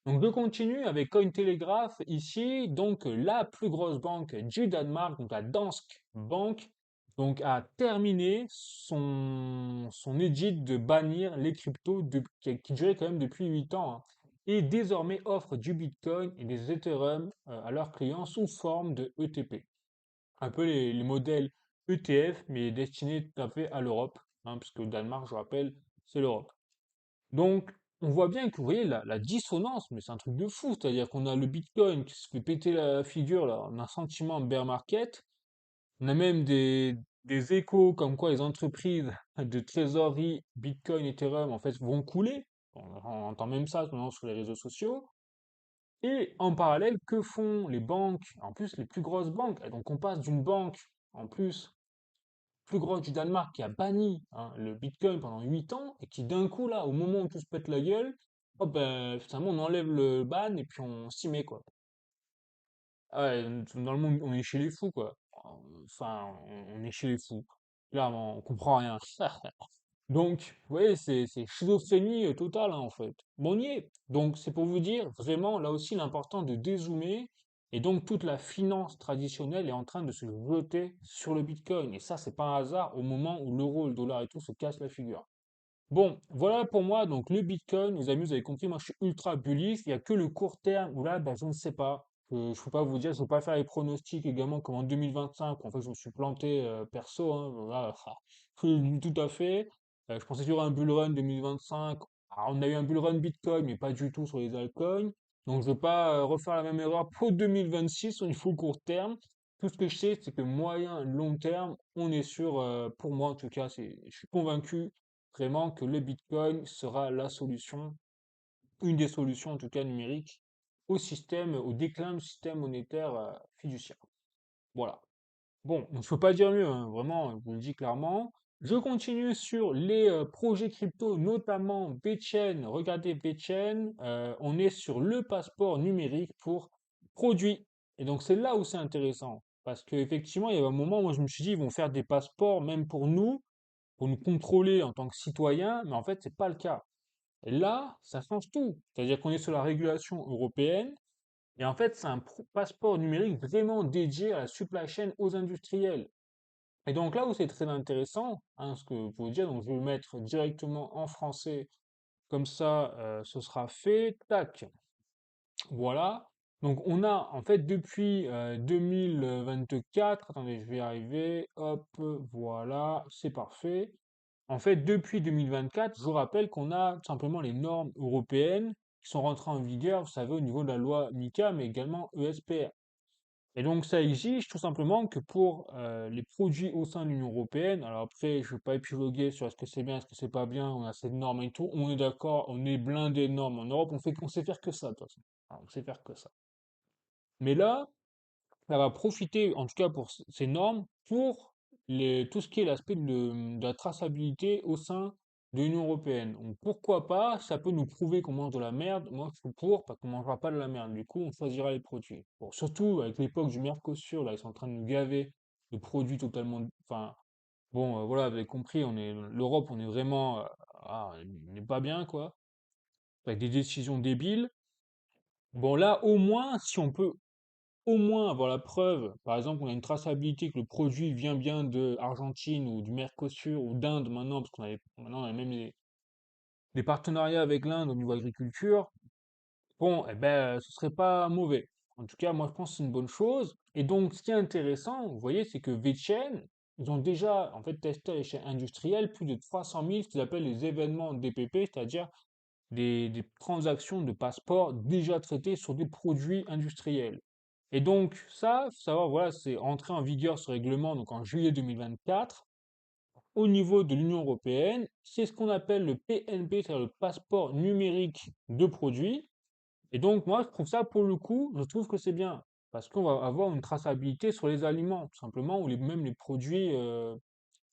Donc, je continue avec Cointelegraph ici. Donc, la plus grosse banque du Danemark, donc la Danske Bank, donc, a terminé son édit de bannir les cryptos qui durait quand même depuis 8 ans, hein, et désormais offre du Bitcoin et des Ethereum à leurs clients sous forme de ETP, un peu les modèles ETF, mais destinés tout à fait à l'Europe, hein, puisque le Danemark, je rappelle, c'est l'Europe. Donc, on voit bien que, vous voyez, la dissonance, mais c'est un truc de fou. C'est-à-dire qu'on a le Bitcoin qui se fait péter la figure, là. On a un sentiment bear market. On a même des échos comme quoi les entreprises de trésorerie Bitcoin, Ethereum, en fait, vont couler. On entend même ça maintenant sur les réseaux sociaux. Et en parallèle, que font les banques? En plus, les plus grosses banques. Et donc, on passe d'une banque, en plus, plus grosse du Danemark, qui a banni hein, le Bitcoin pendant 8 ans, et qui d'un coup, là, au moment où tout se pète la gueule, hop, ben, finalement, on enlève le ban et puis on s'y met, quoi. Ah ouais, dans le monde, on est chez les fous, quoi. Enfin, on est chez les fous. Là, on comprend rien. Donc, vous voyez, c'est schizophrénie totale, hein, en fait. Bon, on y est. Donc, c'est pour vous dire, vraiment, là aussi, l'important de dézoomer. Et donc, toute la finance traditionnelle est en train de se jeter sur le Bitcoin. Et ça, c'est pas un hasard au moment où l'euro, le dollar et tout se cassent la figure. Bon, voilà pour moi, donc le Bitcoin, les amis, vous avez compris, moi je suis ultra bullish, il n'y a que le court terme où là, ben, je ne sais pas. Je ne peux pas vous dire, je ne peux pas faire les pronostics également comme en 2025, en fait je me suis planté perso, hein, voilà, tout à fait. Je pensais sur un bull run 2025. Alors, on a eu un bull run Bitcoin, mais pas du tout sur les altcoins. Donc je ne vais pas refaire la même erreur pour 2026 au niveau court terme. Tout ce que je sais, c'est que moyen, long terme, on est sur, pour moi en tout cas, je suis convaincu vraiment que le Bitcoin sera la solution, une des solutions en tout cas numériques au système, au déclin du système monétaire fiduciaire. Voilà. Bon, on ne peut pas dire mieux, hein, vraiment, je vous le dis clairement. Je continue sur les projets crypto, notamment VeChain. Regardez VeChain, on est sur le passeport numérique pour produits. Et donc c'est là où c'est intéressant. Parce qu'effectivement, il y avait un moment où je me suis dit, ils vont faire des passeports même pour nous contrôler en tant que citoyens, mais en fait, c'est pas le cas. Et là, ça change tout. C'est-à-dire qu'on est sur la régulation européenne, et en fait, c'est un passeport numérique vraiment dédié à la supply chain aux industriels. Et donc là où c'est très intéressant, hein, ce que vous pouvez dire, donc je vais le mettre directement en français, comme ça, ce sera fait. Tac, voilà. Donc on a en fait depuis 2024, attendez, je vais y arriver, hop, voilà, c'est parfait. En fait, depuis 2024, je vous rappelle qu'on a tout simplement les normes européennes qui sont rentrées en vigueur, vous savez, au niveau de la loi MiCA, mais également ESPR. Et donc, ça exige tout simplement que pour les produits au sein de l'Union européenne, alors après, je ne vais pas épiloguer sur est-ce que c'est bien, est-ce que c'est pas bien, on a ces normes et tout, on est d'accord, on est blindé de normes en Europe, on sait faire que ça, de toute façon. Alors, on sait faire que ça. Mais là, ça va profiter, en tout cas pour ces normes, pour tout ce qui est l'aspect de la traçabilité au sein de l'Union européenne. Donc pourquoi pas, ça peut nous prouver qu'on mange de la merde. Moi, je suis pour, parce qu'on ne mangera pas de la merde. Du coup, on choisira les produits. Bon, surtout avec l'époque du Mercosur, là, ils sont en train de nous gaver de produits totalement. Enfin, bon, voilà, vous avez compris, l'Europe, on est vraiment, on n'est pas bien, quoi, avec des décisions débiles. Bon, là, au moins, si on peut au moins avoir la preuve, par exemple, on a une traçabilité que le produit vient bien de Argentine ou du Mercosur ou d'Inde maintenant, parce maintenant on a même des partenariats avec l'Inde au niveau agriculture. Bon, eh ben, ce serait pas mauvais. En tout cas, moi je pense que c'est une bonne chose. Et donc, ce qui est intéressant, vous voyez, c'est que VeChain, ils ont déjà en fait testé à l'échelle industrielle plus de 300 000 ce qu'ils appellent les événements DPP, c'est-à-dire des transactions de passeport déjà traitées sur des produits industriels. Et donc, ça, faut savoir, voilà, c'est entré en vigueur ce règlement donc en juillet 2024 au niveau de l'Union européenne. C'est ce qu'on appelle le PNP, c'est-à-dire le passeport numérique de produits. Et donc, moi, je trouve ça, pour le coup, je trouve que c'est bien. Parce qu'on va avoir une traçabilité sur les aliments, tout simplement, ou même les produits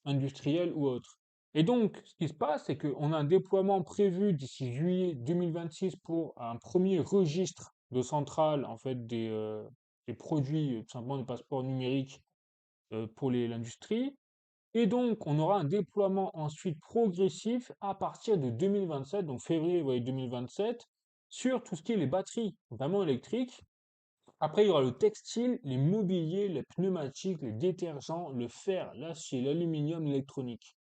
industriels ou autres. Et donc, ce qui se passe, c'est qu'on a un déploiement prévu d'ici juillet 2026 pour un premier registre de centrale, en fait, des produits, tout simplement des passeports numériques pour l'industrie. Et donc, on aura un déploiement ensuite progressif à partir de 2027, donc février, vous voyez, 2027, sur tout ce qui est les batteries, notamment électriques. Après, il y aura le textile, les mobiliers, les pneumatiques, les détergents, le fer, l'acier, l'aluminium, l'électronique,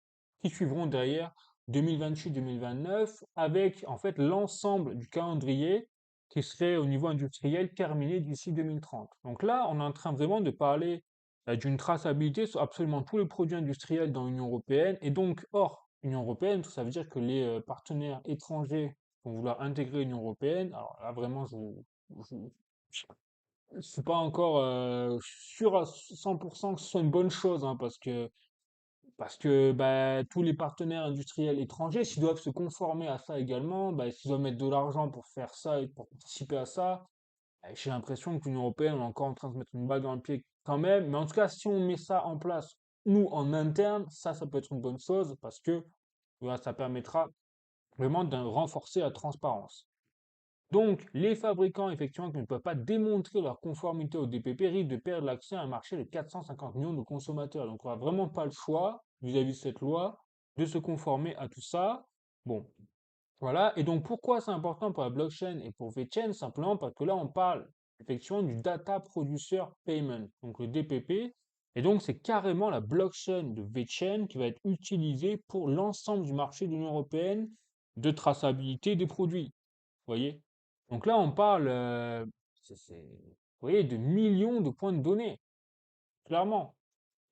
qui suivront derrière 2028-2029, avec en fait l'ensemble du calendrier qui serait au niveau industriel terminé d'ici 2030. Donc là, on est en train vraiment de parler d'une traçabilité sur absolument tous les produits industriels dans l'Union européenne, et donc hors Union européenne, ça veut dire que les partenaires étrangers vont vouloir intégrer l'Union européenne. Alors là, vraiment, je suis pas encore sûr à 100% que ce soit une bonne chose, hein, parce que bah, tous les partenaires industriels étrangers, s'ils doivent se conformer à ça également, bah, s'ils doivent mettre de l'argent pour faire ça et pour participer à ça, j'ai l'impression que l'Union européenne est encore en train de se mettre une balle dans le pied quand même. Mais en tout cas, si on met ça en place, nous, en interne, ça peut être une bonne chose parce que voilà, ça permettra vraiment de renforcer la transparence. Donc, les fabricants, effectivement, qui ne peuvent pas démontrer leur conformité au DPP risquent de perdre l'accès à un marché de 450 millions de consommateurs. Donc, on n'a vraiment pas le choix, vis-à-vis de cette loi, de se conformer à tout ça. Bon, voilà. Et donc, pourquoi c'est important pour la blockchain et pour VeChain? Simplement parce que là, on parle effectivement du Data Producer Payment, donc le DPP. Et donc, c'est carrément la blockchain de VeChain qui va être utilisée pour l'ensemble du marché de l'Union européenne de traçabilité des produits. Vous voyez? Donc là, on parle, vous voyez, de millions de points de données, clairement.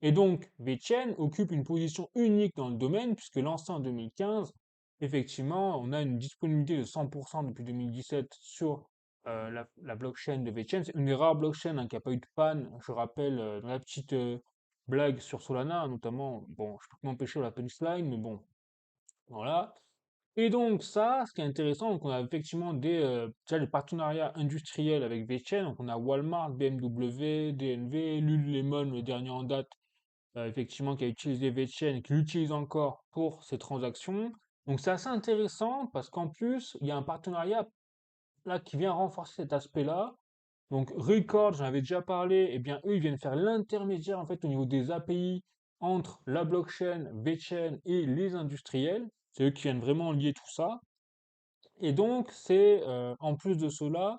Et donc, VeChain occupe une position unique dans le domaine, puisque lancé en 2015, effectivement, on a une disponibilité de 100% depuis 2017 sur la blockchain de VeChain. C'est une des rares blockchains, hein, qui n'a pas eu de panne. Je rappelle, dans la petite blague sur Solana, notamment, bon, je peux pas m'empêcher la punchline, mais bon, voilà. Et donc ça, ce qui est intéressant, donc on a effectivement déjà des partenariats industriels avec des chaînes, donc on a Walmart, BMW, DNV, Lululemon, le dernier en date, effectivement, qui a utilisé VeChain et qui l'utilise encore pour ses transactions. Donc c'est assez intéressant parce qu'en plus, il y a un partenariat là qui vient renforcer cet aspect-là. Donc Record, j'en avais déjà parlé, eh bien eux, ils viennent faire l'intermédiaire en fait au niveau des API entre la blockchain, VeChain et les industriels. C'est eux qui viennent vraiment lier tout ça. Et donc, c'est en plus de cela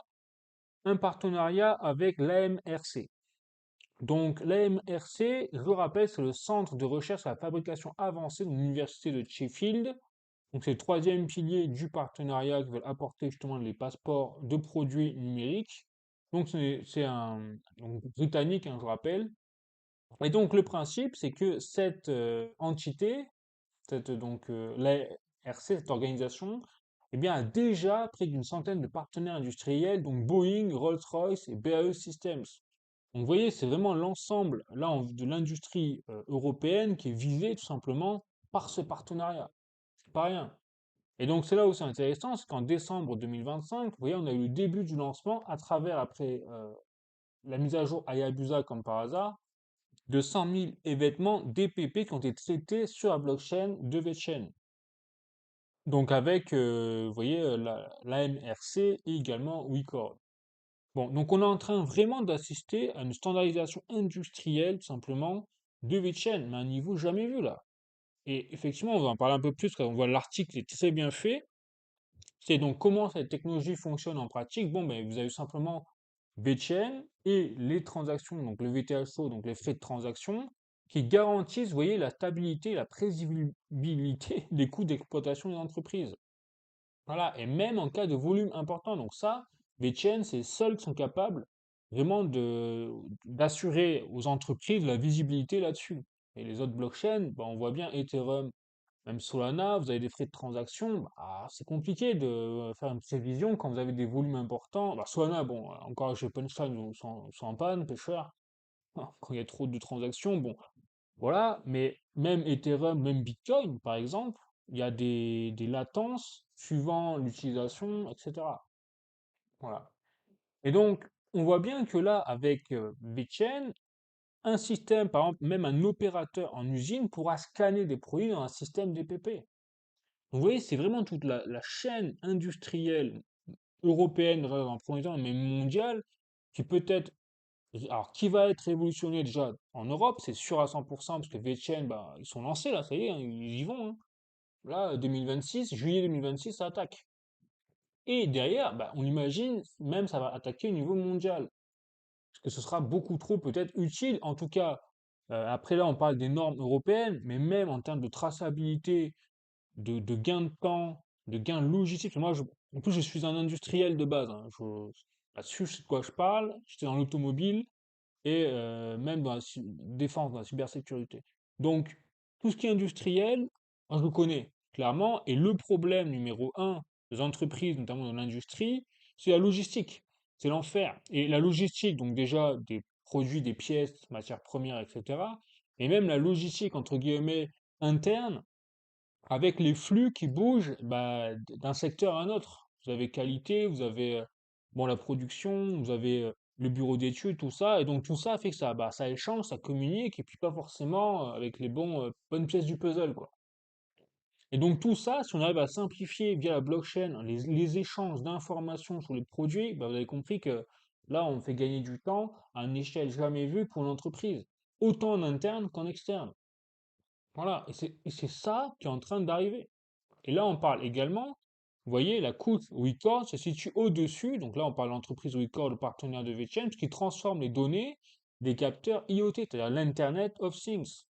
un partenariat avec l'AMRC. Donc, l'AMRC, je le rappelle, c'est le Centre de recherche sur la fabrication avancée de l'Université de Sheffield. Donc, c'est le troisième pilier du partenariat qui veut apporter justement les passeports de produits numériques. Donc, c'est un donc, britannique, hein, je rappelle. Et donc, le principe, c'est que cette entité, l'ARC, cette organisation, eh bien, a déjà près d'une centaine de partenaires industriels, donc Boeing, Rolls-Royce et BAE Systems. Donc, vous voyez, c'est vraiment l'ensemble là de l'industrie européenne qui est visée tout simplement par ce partenariat. C'est pas rien. Et donc, c'est là où c'est intéressant, c'est qu'en décembre 2025, vous voyez, on a eu le début du lancement à travers, après la mise à jour Hayabusa, comme par hasard, de 100 000 événements DPP qui ont été traités sur la blockchain de VeChain. Donc avec, vous voyez, l'AMRC et également WeCord. Bon, donc on est en train vraiment d'assister à une standardisation industrielle, tout simplement, de VeChain, mais à un niveau jamais vu là. Et effectivement, on va en parler un peu plus quand on voit l'article est très bien fait. C'est donc comment cette technologie fonctionne en pratique. Bon, ben, vous avez simplement VeChain et les transactions, donc le VTHO, donc les frais de transaction, qui garantissent, vous voyez, la stabilité et la prévisibilité des coûts d'exploitation des entreprises. Voilà, et même en cas de volume important. Donc ça, les chaînes, c'est seuls qui sont capables vraiment d'assurer aux entreprises la visibilité là-dessus. Et les autres blockchains, bah, on voit bien Ethereum, même Solana, vous avez des frais de transaction, bah, c'est compliqué de faire une prévision quand vous avez des volumes importants. Bah, Solana, bon, encore chez Punchline, ils sont en panne, pêcheurs, quand il y a trop de transactions, bon, voilà, mais même Ethereum, même Bitcoin, par exemple, il y a des latences suivant l'utilisation, etc. Voilà. Et donc, on voit bien que là, avec VeChain, un système, par exemple, même un opérateur en usine pourra scanner des produits dans un système DPP. Donc, vous voyez, c'est vraiment toute la chaîne industrielle européenne, en premier temps, mais mondiale, qui peut être alors, qui va être révolutionné déjà en Europe, c'est sûr à 100%, parce que VeChain, bah, ils sont lancés là, ça y est, hein, ils y vont, hein. Là, 2026, juillet 2026, ça attaque. Et derrière, bah, on imagine même ça va attaquer au niveau mondial, parce que ce sera beaucoup trop peut-être utile. En tout cas, après là, on parle des normes européennes, mais même en termes de traçabilité, de gain de temps, de gain logistique. Moi, en plus, je suis un industriel de base, hein. Là-dessus, je sais de quoi je parle. J'étais dans l'automobile et même dans la défense, dans la cybersécurité. Donc, tout ce qui est industriel, moi, je le connais clairement. Et le problème numéro un les entreprises, notamment dans l'industrie, c'est la logistique. C'est l'enfer. Et la logistique, donc déjà des produits, des pièces, matières premières, etc. Et même la logistique, entre guillemets, interne, avec les flux qui bougent bah, d'un secteur à un autre. Vous avez qualité, vous avez bon, la production, vous avez le bureau d'études, tout ça. Et donc tout ça fait que ça échange, ça communique, et puis pas forcément avec les bonnes pièces du puzzle, quoi. Et donc tout ça, si on arrive à simplifier via la blockchain les échanges d'informations sur les produits, bah, vous avez compris que là, on fait gagner du temps à une échelle jamais vue pour l'entreprise, autant en interne qu'en externe. Voilà, et c'est ça qui est en train d'arriver. Et là, on parle également, vous voyez, la couche Record se situe au-dessus, donc là, on parle d'entreprise Record, le partenaire de VChain, qui transforme les données des capteurs IoT, c'est-à-dire l'Internet of Things.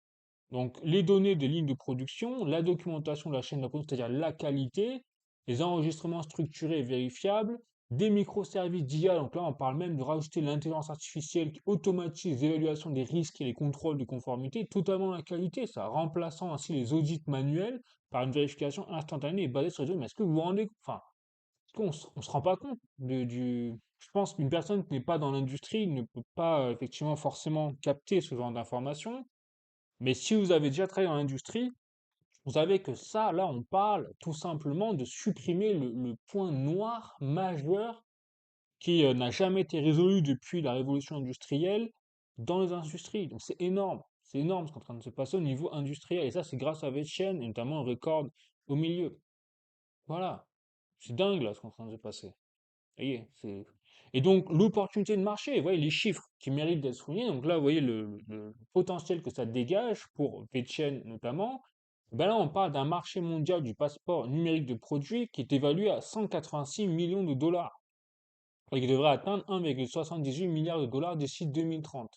Donc, les données des lignes de production, la documentation de la chaîne de production, c'est-à-dire la qualité, les enregistrements structurés et vérifiables, des microservices d'IA. Donc là, on parle même de rajouter l'intelligence artificielle qui automatise l'évaluation des risques et les contrôles de conformité, totalement la qualité, ça, remplaçant ainsi les audits manuels par une vérification instantanée et basée sur les données. Mais est-ce que vous vous rendez, enfin, est-ce qu'on se rend pas compte je pense qu'une personne qui n'est pas dans l'industrie ne peut pas effectivement forcément capter ce genre d'informations. Mais si vous avez déjà travaillé dans l'industrie, vous savez que ça, là, on parle tout simplement de supprimer le point noir majeur qui n'a jamais été résolu depuis la révolution industrielle dans les industries. Donc c'est énorme ce qui est en train de se passer au niveau industriel. Et ça, c'est grâce à VeChain, et notamment Record au milieu. Voilà, c'est dingue là ce qui est en train de se passer. Voyez, et donc, l'opportunité de marché, vous voyez, les chiffres qui méritent d'être soulignés. Donc là, vous voyez le potentiel que ça dégage pour VeChain notamment. Ben là, on parle d'un marché mondial du passeport numérique de produits qui est évalué à 186 millions de dollars et qui devrait atteindre 1,78 milliard de dollars d'ici 2030.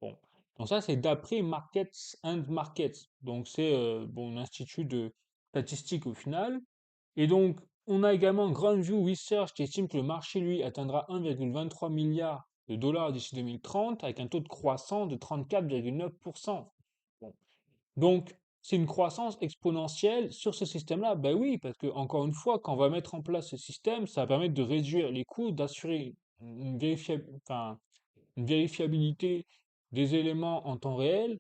Bon, donc ça, c'est d'après Markets and Markets. Donc c'est bon, un institut de statistique au final. Et donc, on a également Grandview Research qui estime que le marché, lui, atteindra 1,23 milliard de dollars d'ici 2030 avec un taux de croissance de 34,9%. Bon. Donc, c'est une croissance exponentielle sur ce système-là. Ben oui, parce que, encore une fois, quand on va mettre en place ce système, ça va permettre de réduire les coûts, d'assurer une vérifiabilité des éléments en temps réel,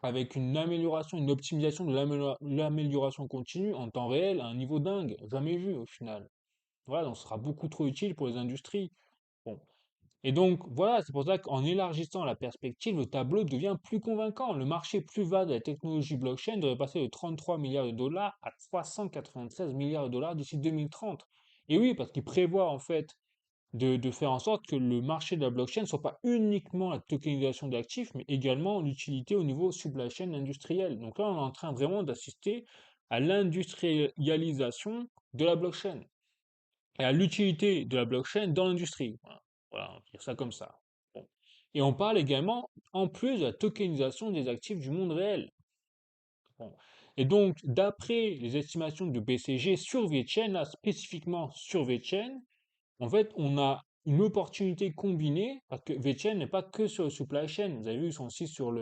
avec une amélioration, une optimisation de l'amélioration continue en temps réel à un niveau dingue, jamais vu au final. Voilà, donc ce sera beaucoup trop utile pour les industries. Bon. Et donc, voilà, c'est pour ça qu'en élargissant la perspective, le tableau devient plus convaincant. Le marché plus vaste de la technologie blockchain devrait passer de 33 milliards de dollars à 396 milliards de dollars d'ici 2030. Et oui, parce qu'il prévoit en fait de faire en sorte que le marché de la blockchain ne soit pas uniquement la tokenisation d'actifs, mais également l'utilité au niveau supply chain industriel. Donc là, on est en train vraiment d'assister à l'industrialisation de la blockchain et à l'utilité de la blockchain dans l'industrie. Voilà, voilà, on va dire ça comme ça. Bon. Et on parle également, en plus, de la tokenisation des actifs du monde réel. Bon. Et donc, d'après les estimations de BCG sur VeChain, là, spécifiquement sur VeChain, en fait, on a une opportunité combinée, parce que VeChain n'est pas que sur le supply chain. Vous avez vu, ils sont aussi sur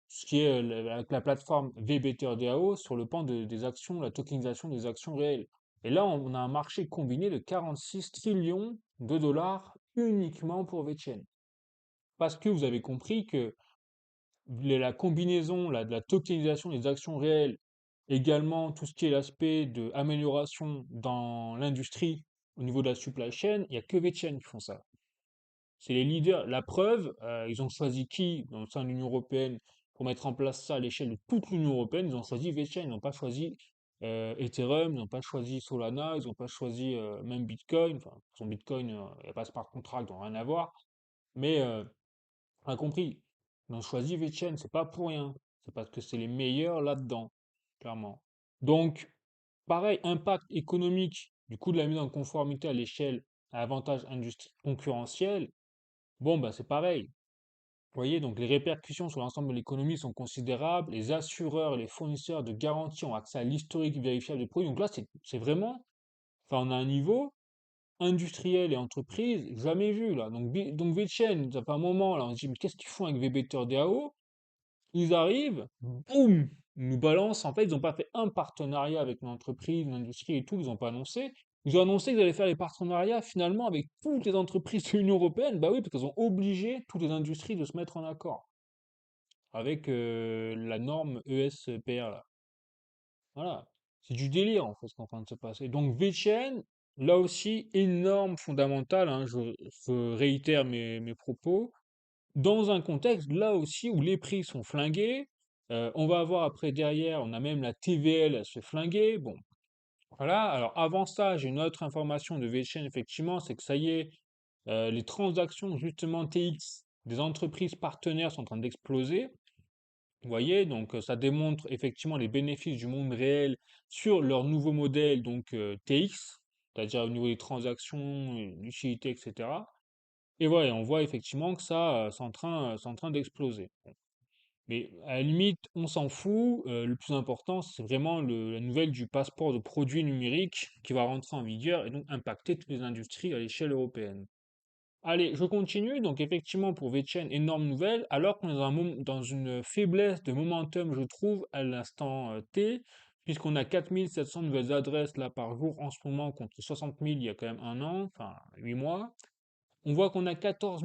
ce qui est la plateforme VBetterDAO, sur le pan des actions, la tokenisation des actions réelles. Et là, on a un marché combiné de 46 trillions de dollars uniquement pour VeChain. Parce que vous avez compris que la combinaison de la tokenisation des actions réelles, également tout ce qui est l'aspect de amélioration dans l'industrie au niveau de la supply chain, il n'y a que VeChain qui font ça. C'est les leaders. La preuve, ils ont choisi qui dans le sein de l'Union européenne pour mettre en place ça à l'échelle de toute l'Union européenne? Ils ont choisi VeChain, ils n'ont pas choisi Ethereum, ils n'ont pas choisi Solana, ils n'ont pas choisi même Bitcoin. Enfin, son Bitcoin, il passe par contract, donc rien à voir. Mais on a compris. Ils ont choisi VeChain, c'est pas pour rien. C'est parce que c'est les meilleurs là-dedans, clairement. Donc, pareil, impact économique du coût de la mise en conformité à l'échelle à avantage concurrentiel. Bon, bah, c'est pareil. Vous voyez, donc les répercussions sur l'ensemble de l'économie sont considérables. Les assureurs et les fournisseurs de garantie ont accès à l'historique vérifiable des produits. Donc là, c'est vraiment, enfin, on a un niveau industriel et entreprise jamais vu là. Donc VeChain, ça fait un moment là, on se dit, mais qu'est-ce qu'ils font avec VBetterDAO? Ils arrivent, boum, ils nous balancent. En fait, ils n'ont pas fait un partenariat avec une entreprise, une industrie et tout, ils n'ont pas annoncé. Ils ont annoncé qu'ils allaient faire les partenariats finalement avec toutes les entreprises de l'Union européenne. Bah oui, parce qu'elles ont obligé toutes les industries de se mettre en accord avec la norme ESPA là. Voilà. C'est du délire en fait ce qui est en train de se passer. Donc VChain, là aussi, énorme fondamental, hein, je réitère mes propos, dans un contexte là aussi où les prix sont flingués. On va avoir après derrière, on a même la TVL, elle se fait flinguer. Bon, voilà. Alors avant ça, j'ai une autre information de VChain, effectivement, c'est que ça y est, les transactions justement TX des entreprises partenaires sont en train d'exploser. Vous voyez, donc ça démontre effectivement les bénéfices du monde réel sur leur nouveau modèle, donc TX, c'est-à-dire au niveau des transactions, l'utilité, etc. Et voilà, on voit effectivement que ça, c'est en train d'exploser. Bon. Mais à la limite, on s'en fout. Le plus important, c'est vraiment la nouvelle du passeport de produits numériques qui va rentrer en vigueur et donc impacter toutes les industries à l'échelle européenne. Allez, je continue. Donc, effectivement, pour VChain, énorme nouvelle, alors qu'on est dans une faiblesse de momentum, je trouve, à l'instant T, puisqu'on a 4700 nouvelles adresses là par jour en ce moment contre 60 000 il y a quand même un an, enfin 8 mois. On voit qu'on a 14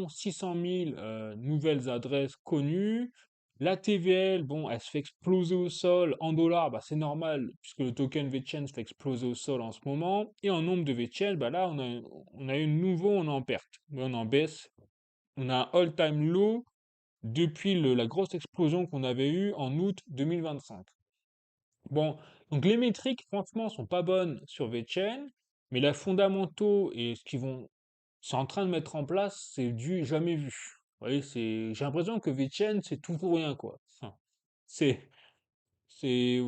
600 000 nouvelles adresses connues. La TVL, bon, elle se fait exploser au sol en dollars, bah, c'est normal, puisque le token VChain se fait exploser au sol en ce moment. Et en nombre de VChain, bah, là, on a une nouveau, on est en perte, mais on est en baisse. On a un all-time low depuis la grosse explosion qu'on avait eue en août 2025. Bon, donc les métriques, franchement, sont pas bonnes sur VChain, mais les fondamentaux et ce qu'ils vont, c'est en train de mettre en place, c'est du jamais vu. Vous voyez, j'ai l'impression que VChain, c'est tout ou rien, quoi. Enfin, c'est,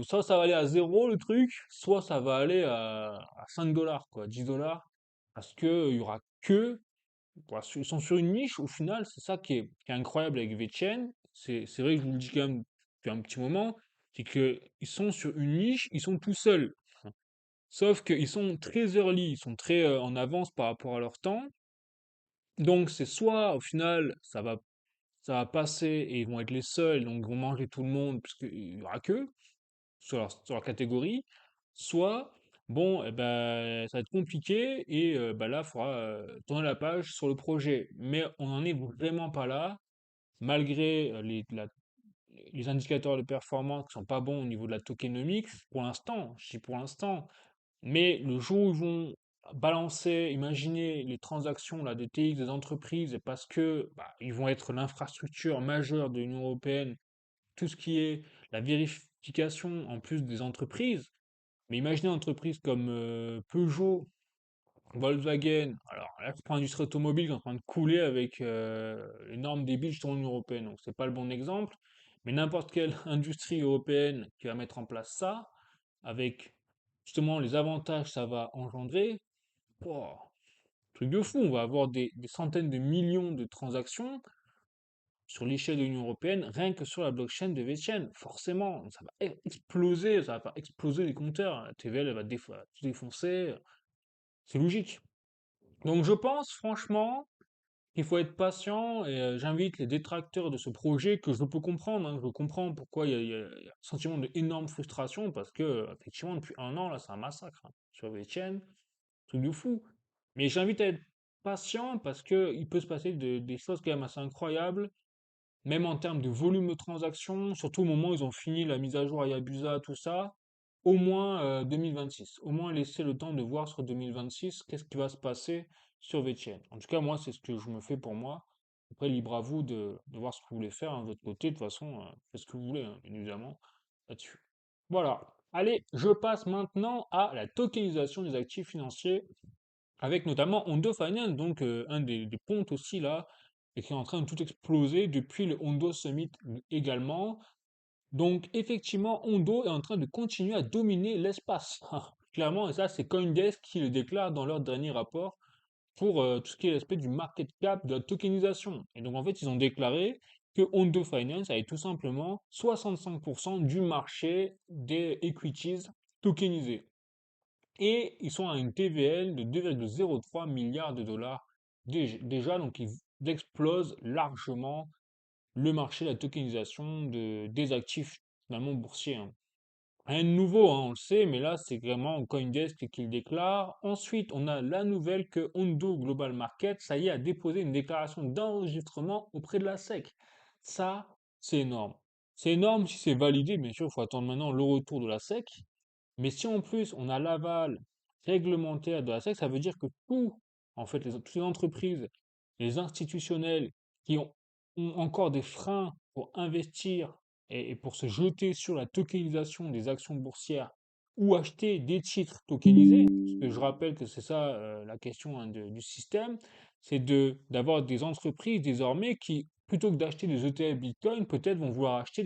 soit ça va aller à zéro le truc, soit ça va aller à 5 dollars, quoi, 10 dollars, parce que il y aura que, voilà, ils sont sur une niche, au final, c'est ça qui est incroyable avec VChain. C'est vrai que je vous le dis quand même depuis un petit moment, c'est que ils sont sur une niche, ils sont tout seuls. Sauf qu'ils sont très early, ils sont très en avance par rapport à leur temps. Donc c'est soit au final ça va passer et ils vont être les seuls, donc ils vont manger tout le monde puisqu'il y aura qu'eux sur leur catégorie, soit bon, eh ben, ça va être compliqué et bah là il faudra tourner la page sur le projet. Mais on n'en est vraiment pas là, malgré les indicateurs de performance qui sont pas bons au niveau de la tokenomics, pour l'instant, je dis pour l'instant, mais le jour où ils vont balancer, imaginez les transactions là, de TX des entreprises, et parce que bah, ils vont être l'infrastructure majeure de l'Union européenne, tout ce qui est la vérification en plus des entreprises. Mais imaginez une entreprise comme Peugeot, Volkswagen, alors là je prends l'industrie automobile qui est en train de couler avec les normes débiles justement de l'Union européenne, donc c'est pas le bon exemple, mais n'importe quelle industrie européenne qui va mettre en place ça, avec justement les avantages que ça va engendrer, pouah, truc de fou, on va avoir des centaines de millions de transactions sur l'échelle de l'Union européenne, rien que sur la blockchain de VeChain. Forcément, ça va exploser, ça va faire exploser les compteurs. La TVL, elle va tout défoncer, c'est logique. Donc je pense franchement qu'il faut être patient et j'invite les détracteurs de ce projet que je peux comprendre, hein, je comprends pourquoi il y a un sentiment d'énorme frustration parce que effectivement depuis un an là c'est un massacre hein, sur VeChain, truc de fou. Mais j'invite à être patient parce que il peut se passer des choses quand même assez incroyables, même en termes de volume de transactions, surtout au moment où ils ont fini la mise à jour Hayabusa, tout ça, au moins 2026. Au moins laisser le temps de voir sur 2026 qu'est-ce qui va se passer sur VTN. En tout cas, moi, c'est ce que je me fais pour moi. Après, libre à vous de voir ce que vous voulez faire hein, de votre côté. De toute façon, faites ce que vous voulez, hein, bien évidemment, là-dessus. Voilà. Allez, je passe maintenant à la tokenisation des actifs financiers avec notamment Hondo Finance, donc un des pontes aussi là, et qui est en train de tout exploser depuis le Hondo Summit également. Donc effectivement, Hondo est en train de continuer à dominer l'espace. Clairement, et ça c'est CoinDesk qui le déclare dans leur dernier rapport pour tout ce qui est l'aspect du market cap, de la tokenisation. Et donc en fait, ils ont déclaré que Hondo Finance avait tout simplement 65% du marché des equities tokenisés. Et ils sont à une TVL de 2,03 milliards de dollars déjà, donc ils explosent largement le marché de la tokenisation des actifs finalement boursiers, hein. Rien de nouveau, hein, on le sait, mais là, c'est vraiment CoinDesk qui le déclare. Ensuite, on a la nouvelle que Ondo Global Market, ça y est, a déposé une déclaration d'enregistrement auprès de la SEC. Ça, c'est énorme. C'est énorme si c'est validé, bien sûr, il faut attendre maintenant le retour de la SEC. Mais si en plus on a l'aval réglementaire de la SEC, ça veut dire que en fait, toutes les entreprises, les institutionnels qui ont encore des freins pour investir et pour se jeter sur la tokenisation des actions boursières ou acheter des titres tokenisés, parce que je rappelle que c'est ça la question hein, du système, c'est d'avoir des entreprises désormais qui, plutôt que d'acheter des ETF Bitcoin, peut-être vont vouloir acheter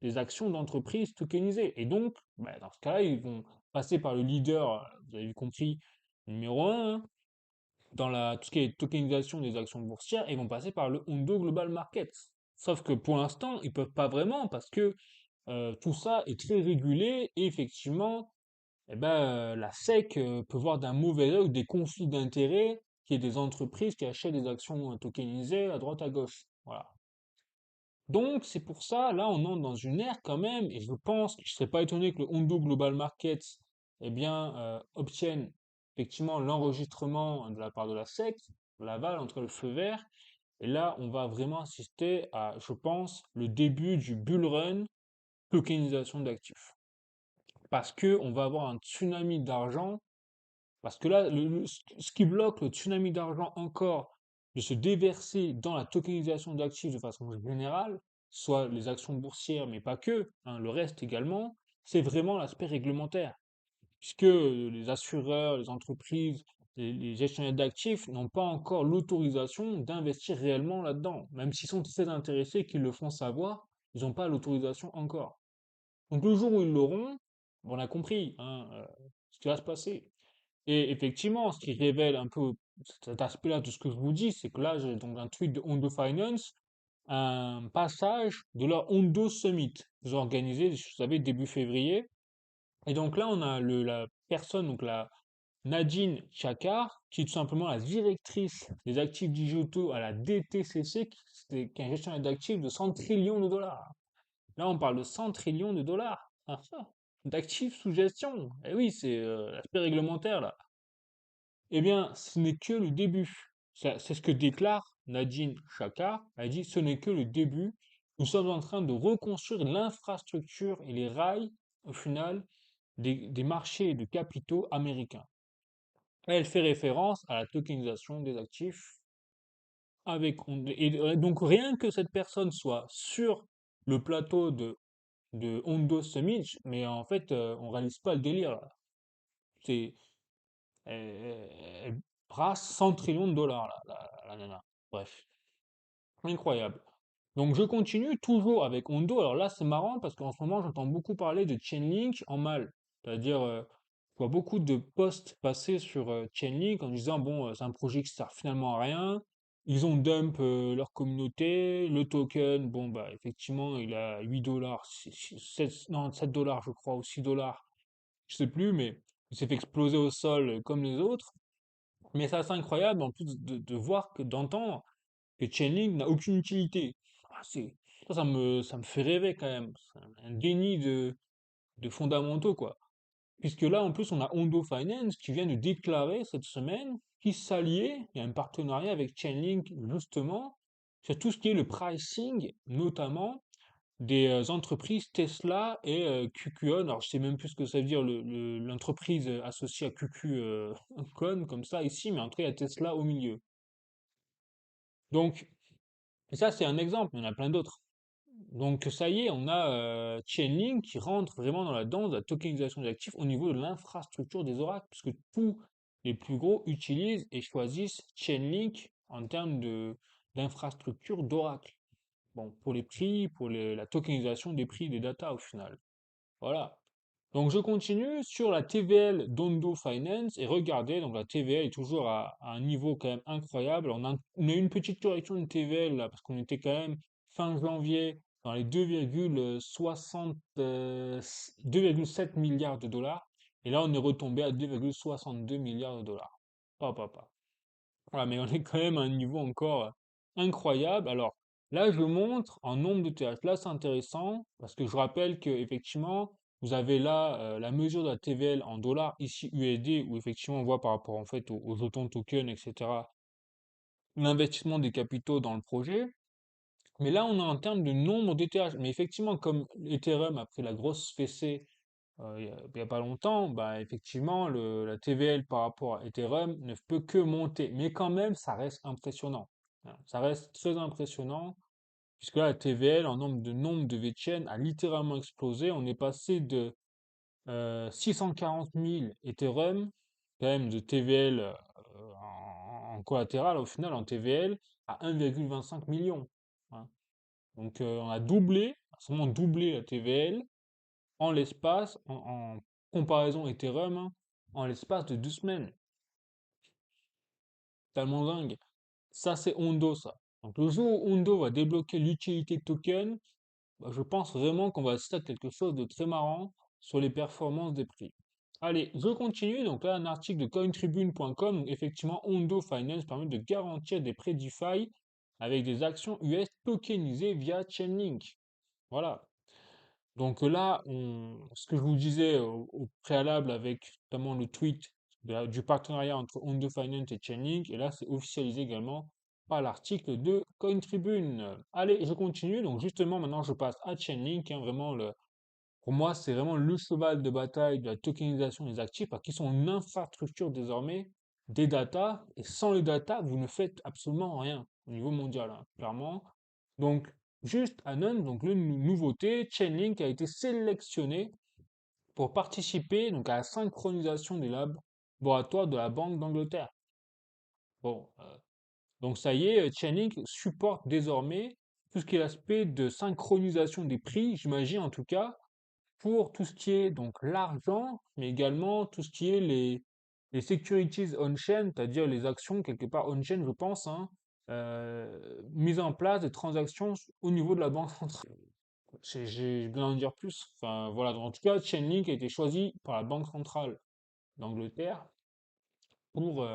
des actions d'entreprises tokenisées. Et donc, bah, dans ce cas-là, ils vont passer par le leader, vous avez compris, numéro un, hein, dans tout ce qui est tokenisation des actions boursières, ils vont passer par le Ondo Global Market. Sauf que pour l'instant, ils peuvent pas vraiment parce que tout ça est très régulé et effectivement, eh ben, la SEC peut voir d'un mauvais œil des conflits d'intérêts qui est des entreprises qui achètent des actions tokenisées à droite à gauche. Voilà. Donc, c'est pour ça, là, on entre dans une ère quand même, et je pense, je ne serais pas étonné que le Hondo Global Markets, eh bien, obtienne effectivement l'enregistrement de la part de la SEC, l'aval entre le feu vert, et là, on va vraiment assister à, je pense, le début du bull run tokenisation d'actifs. Parce que on va avoir un tsunami d'argent parce que là, ce qui bloque le tsunami d'argent encore de se déverser dans la tokenisation d'actifs de façon générale, soit les actions boursières, mais pas que, hein, le reste également, c'est vraiment l'aspect réglementaire. Puisque les assureurs, les entreprises, les gestionnaires d'actifs n'ont pas encore l'autorisation d'investir réellement là-dedans. Même s'ils sont très intéressés et qu'ils le font savoir, ils n'ont pas l'autorisation encore. Donc le jour où ils l'auront, on a compris hein, ce qui va se passer. Et effectivement, ce qui révèle un peu cet aspect-là de ce que je vous dis, c'est que là, j'ai donc un tweet de Hondo Finance, un passage de leur Hondo Summit, qu'ils ont organisé, vous savez, début février. Et donc là, on a la personne, donc la Nadine Chakar, qui est tout simplement la directrice des actifs digitaux à la DTCC, qui est un gestionnaire d'actifs de 100 trillions de dollars. Là, on parle de 100 trillions de dollars d'actifs sous gestion. Et oui, c'est l'aspect réglementaire là. Eh bien, ce n'est que le début. C'est ce que déclare Nadine Chaka. Elle dit, ce n'est que le début. Nous sommes en train de reconstruire l'infrastructure et les rails, au final, des marchés de capitaux américains. Elle fait référence à la tokenisation des actifs et donc rien que cette personne soit sur le plateau de Hondo Summit, mais en fait, on réalise pas le délire là. C'est elle brasse 100 trillions de dollars, là, la nana. Bref, incroyable. Donc je continue toujours avec Hondo. Alors là, c'est marrant parce qu'en ce moment, j'entends beaucoup parler de Chainlink en mal. C'est-à-dire, je vois beaucoup de posts passer sur Chainlink en disant, bon, c'est un projet qui sert finalement à rien. Ils ont dump leur communauté. Le token, bon, bah, effectivement, il a 8 dollars, non, 7 dollars, je crois, ou 6 dollars. Je sais plus, mais il s'est fait exploser au sol comme les autres. Mais c'est assez incroyable en plus de voir d'entendre que Chainlink n'a aucune utilité. Ah, ça me fait rêver quand même. C'est un déni de fondamentaux, quoi. Puisque là, en plus, on a Hondo Finance qui vient de déclarer cette semaine qu'il s'alliait, il y a un partenariat avec Chainlink justement, sur tout ce qui est le pricing, notamment des entreprises Tesla et QQon. Alors, je sais même plus ce que ça veut dire l'entreprise associée à QQ Con, comme ça ici, mais en tout cas, il y a Tesla au milieu. Donc, et ça, c'est un exemple, il y en a plein d'autres. Donc, ça y est, on a Chainlink qui rentre vraiment dans la danse de la tokenisation des actifs au niveau de l'infrastructure des oracles, puisque tous les plus gros utilisent et choisissent Chainlink en termes d'infrastructure d'oracle. Bon, pour les prix, pour la tokenisation des prix des data au final. Voilà. Donc je continue sur la TVL d'Ondo Finance et regardez, donc la TVL est toujours à un niveau quand même incroyable. On a eu une petite correction de TVL là, parce qu'on était quand même fin janvier dans les 2,7 milliards de dollars et là on est retombé à 2,62 milliards de dollars. Pas, pas, pas. Voilà, mais on est quand même à un niveau encore incroyable. Alors là, je montre en nombre de TH. Là, c'est intéressant parce que je rappelle que effectivement, Vous avez là la mesure de la TVL en dollars, ici USD, où effectivement on voit par rapport en fait aux jetons token, etc., l'investissement des capitaux dans le projet. Mais là, on a en termes de nombre d'ETH. Mais effectivement, comme Ethereum a pris la grosse fessée il y a pas longtemps, bah effectivement, la TVL par rapport à Ethereum ne peut que monter. Mais quand même, ça reste impressionnant. Hein. Ça reste très impressionnant, puisque là, la TVL, en nombre de VeChain, a littéralement explosé. On est passé de 640 000 Ethereum, quand même de TVL en collatéral, au final, en TVL, à 1,25 million. Hein. Donc, on a doublé, seulement doublé la TVL en l'espace, en comparaison Ethereum, hein, en l'espace de 2 semaines. Tellement dingue. Ça, c'est Ondo, ça. Donc, le jour où Ondo va débloquer l'utilité token, bah, je pense vraiment qu'on va assister à quelque chose de très marrant sur les performances des prix. Allez, je continue. Donc là, un article de cointribune.com. Donc, effectivement, Ondo Finance permet de garantir des prêts DeFi avec des actions US tokenisées via Chainlink. Voilà. Donc là, ce que je vous disais au préalable avec notamment le tweet du partenariat entre Ondo Finance et Chainlink, et là, c'est officialisé également par l'article de CoinTribune. Allez, je continue. Donc justement, maintenant, je passe à Chainlink. Hein, vraiment, pour moi, c'est vraiment le cheval de bataille de la tokenisation des actifs, parce qu'ils sont une infrastructure désormais des data, et sans les data, vous ne faites absolument rien au niveau mondial, hein, clairement. Donc, juste annonce, donc le nouveauté, Chainlink a été sélectionné pour participer donc à la synchronisation des laboratoires de la Banque d'Angleterre. Bon, donc ça y est, Chainlink supporte désormais tout ce qui est l'aspect de synchronisation des prix, j'imagine en tout cas, pour tout ce qui est donc l'argent, mais également tout ce qui est les securities on-chain, c'est-à-dire les actions quelque part on-chain, je pense, hein, mise en place des transactions au niveau de la banque centrale. J'ai besoin d'en dire plus. Enfin voilà, donc, en tout cas, Chainlink a été choisi par la banque centrale d'Angleterre pour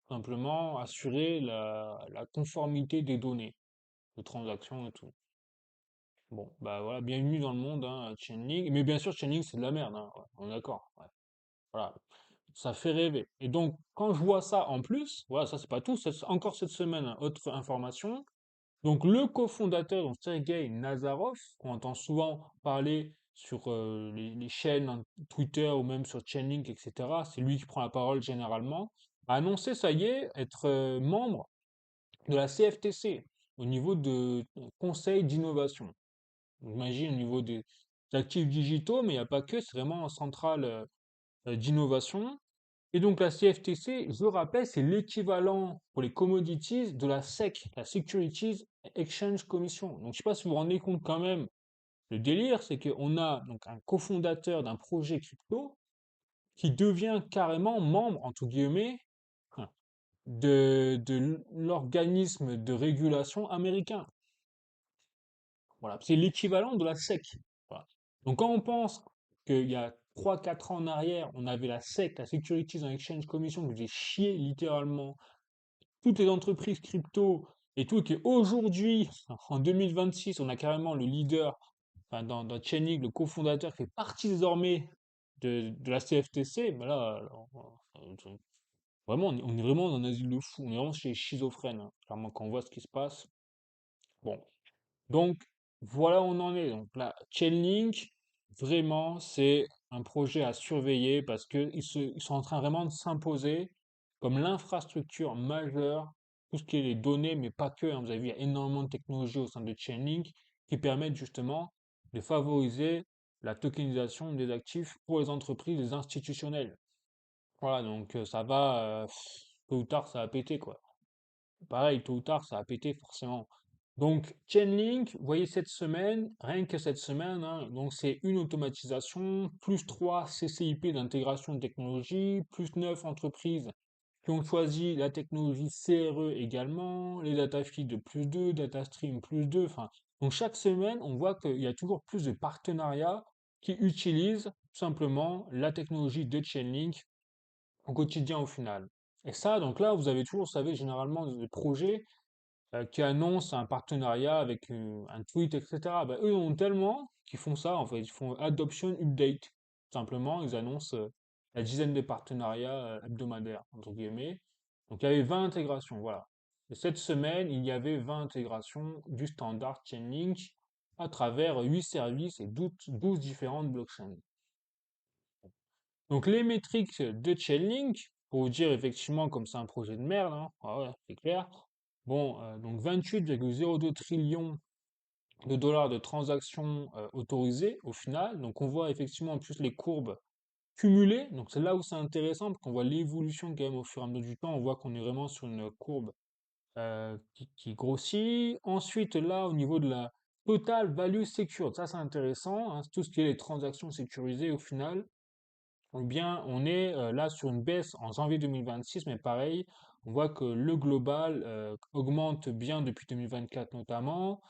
simplement assurer la conformité des données de transactions et tout. Bon, bah voilà, bienvenue dans le monde, hein, Chainlink. Mais bien sûr, Chainlink, c'est de la merde, hein, ouais, on est d'accord. Ouais. Voilà, ça fait rêver. Et donc, quand je vois ça en plus, voilà, ça c'est pas tout, encore cette semaine, hein, autre information. Donc, le cofondateur, donc Sergei Nazarov, qu'on entend souvent parler sur les chaînes hein, Twitter ou même sur Chainlink, etc., c'est lui qui prend la parole généralement, a annoncé, ça y est, être membre de la CFTC au niveau de conseil d'innovation. J'imagine au niveau des actifs digitaux, mais il n'y a pas que, c'est vraiment un central d'innovation. Et donc la CFTC, je le rappelle, c'est l'équivalent pour les commodities de la SEC, la Securities Exchange Commission. Donc je ne sais pas si vous vous rendez compte quand même, le délire, c'est qu'on a donc un cofondateur d'un projet crypto qui devient carrément membre, entre guillemets, de l'organisme de régulation américain. Voilà, c'est l'équivalent de la SEC. Voilà. Donc quand on pense qu'il y a 3 4 ans en arrière, on avait la SEC, la Securities and Exchange Commission, qui faisait chier littéralement toutes les entreprises crypto et tout, et qu'aujourd'hui, en 2026, on a carrément le leader, enfin, dans Chainlink, le cofondateur, qui fait partie désormais de la CFTC, ben là, vraiment, on est vraiment dans un asile de fou, on est vraiment chez les schizophrènes, hein, clairement, quand on voit ce qui se passe. Bon, donc, voilà où on en est. Donc là, Chainlink, vraiment, c'est un projet à surveiller parce ils sont en train vraiment de s'imposer comme l'infrastructure majeure, tout ce qui est les données, mais pas que. Hein. Vous avez vu, il y a énormément de technologies au sein de Chainlink qui permettent justement de favoriser la tokenisation des actifs pour les entreprises, les institutionnels. Voilà, donc ça va, tôt ou tard, ça va péter, quoi. Pareil, tôt ou tard, ça va péter forcément. Donc, Chainlink, vous voyez cette semaine, rien que cette semaine, hein, donc c'est une automatisation, plus 3 CCIP d'intégration de technologie, plus 9 entreprises qui ont choisi la technologie CRE également, les data feeds de plus 2, data stream plus 2, enfin, donc chaque semaine, on voit qu'il y a toujours plus de partenariats qui utilisent tout simplement la technologie de Chainlink au quotidien au final. Et ça, donc là, vous avez toujours, vous savez, généralement des projets qui annoncent un partenariat avec un tweet, etc. Bah, eux en ont tellement qu'ils font ça, en fait. Ils font adoption update. Simplement, ils annoncent la dizaine de partenariats hebdomadaires, entre guillemets. Donc, il y avait 20 intégrations, voilà. Et cette semaine, il y avait 20 intégrations du standard Chainlink à travers 8 services et 12 différentes blockchains. Donc, les métriques de Chainlink, pour vous dire effectivement comme c'est un projet de merde, hein, ah ouais, c'est clair. Bon, donc 28,02 trillions de dollars de transactions autorisées au final. Donc, on voit effectivement en plus les courbes cumulées. Donc, c'est là où c'est intéressant, parce qu'on voit l'évolution quand même au fur et à mesure du temps. On voit qu'on est vraiment sur une courbe qui grossit. Ensuite, là, au niveau de la total value secured, ça c'est intéressant, hein, c'est tout ce qui est les transactions sécurisées au final. Eh bien, on est là sur une baisse en janvier 2026, mais pareil, on voit que le global augmente bien depuis 2024 notamment.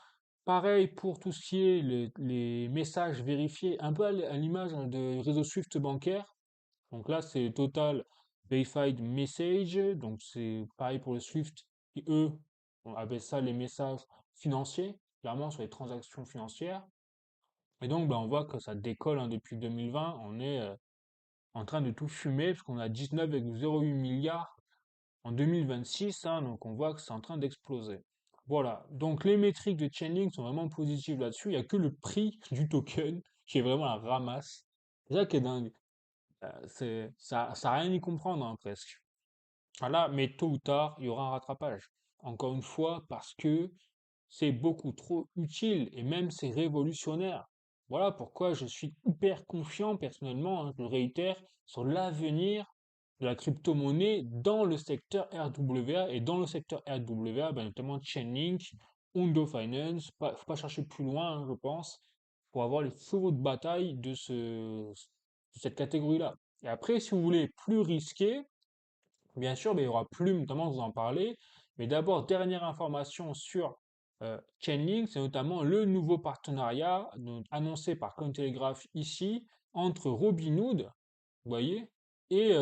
Pareil pour tout ce qui est les messages vérifiés, un peu à l'image de réseau Swift bancaire. Donc là, c'est Total Verified Message, donc c'est pareil pour le Swift, qui eux, on appelle ça les messages financiers, clairement sur les transactions financières. Et donc, on voit que ça décolle hein, depuis 2020, on est en train de tout fumer, parce qu'on a 19,08 milliards en 2026, hein, donc on voit que c'est en train d'exploser. Voilà, donc les métriques de Chainlink sont vraiment positives là-dessus, il n'y a que le prix du token qui est vraiment la ramasse. C'est ça qui est dingue. Ça a rien y comprendre hein, presque. Voilà, mais tôt ou tard, il y aura un rattrapage. Encore une fois, parce que c'est beaucoup trop utile et même c'est révolutionnaire. Voilà pourquoi je suis hyper confiant personnellement, hein, je le réitère, sur l'avenir de la crypto-monnaie dans le secteur RWA et dans le secteur RWA, ben, notamment Chainlink, Ondo Finance. Faut pas chercher plus loin, hein, je pense, pour avoir les chevaux de bataille de cette catégorie-là. Et après, si vous voulez plus risqué, bien sûr, mais il y aura plus, notamment vous en parler. Mais d'abord, dernière information sur Chainlink, c'est notamment le nouveau partenariat donc, annoncé par Cointelegraph ici entre Robinhood, vous voyez, et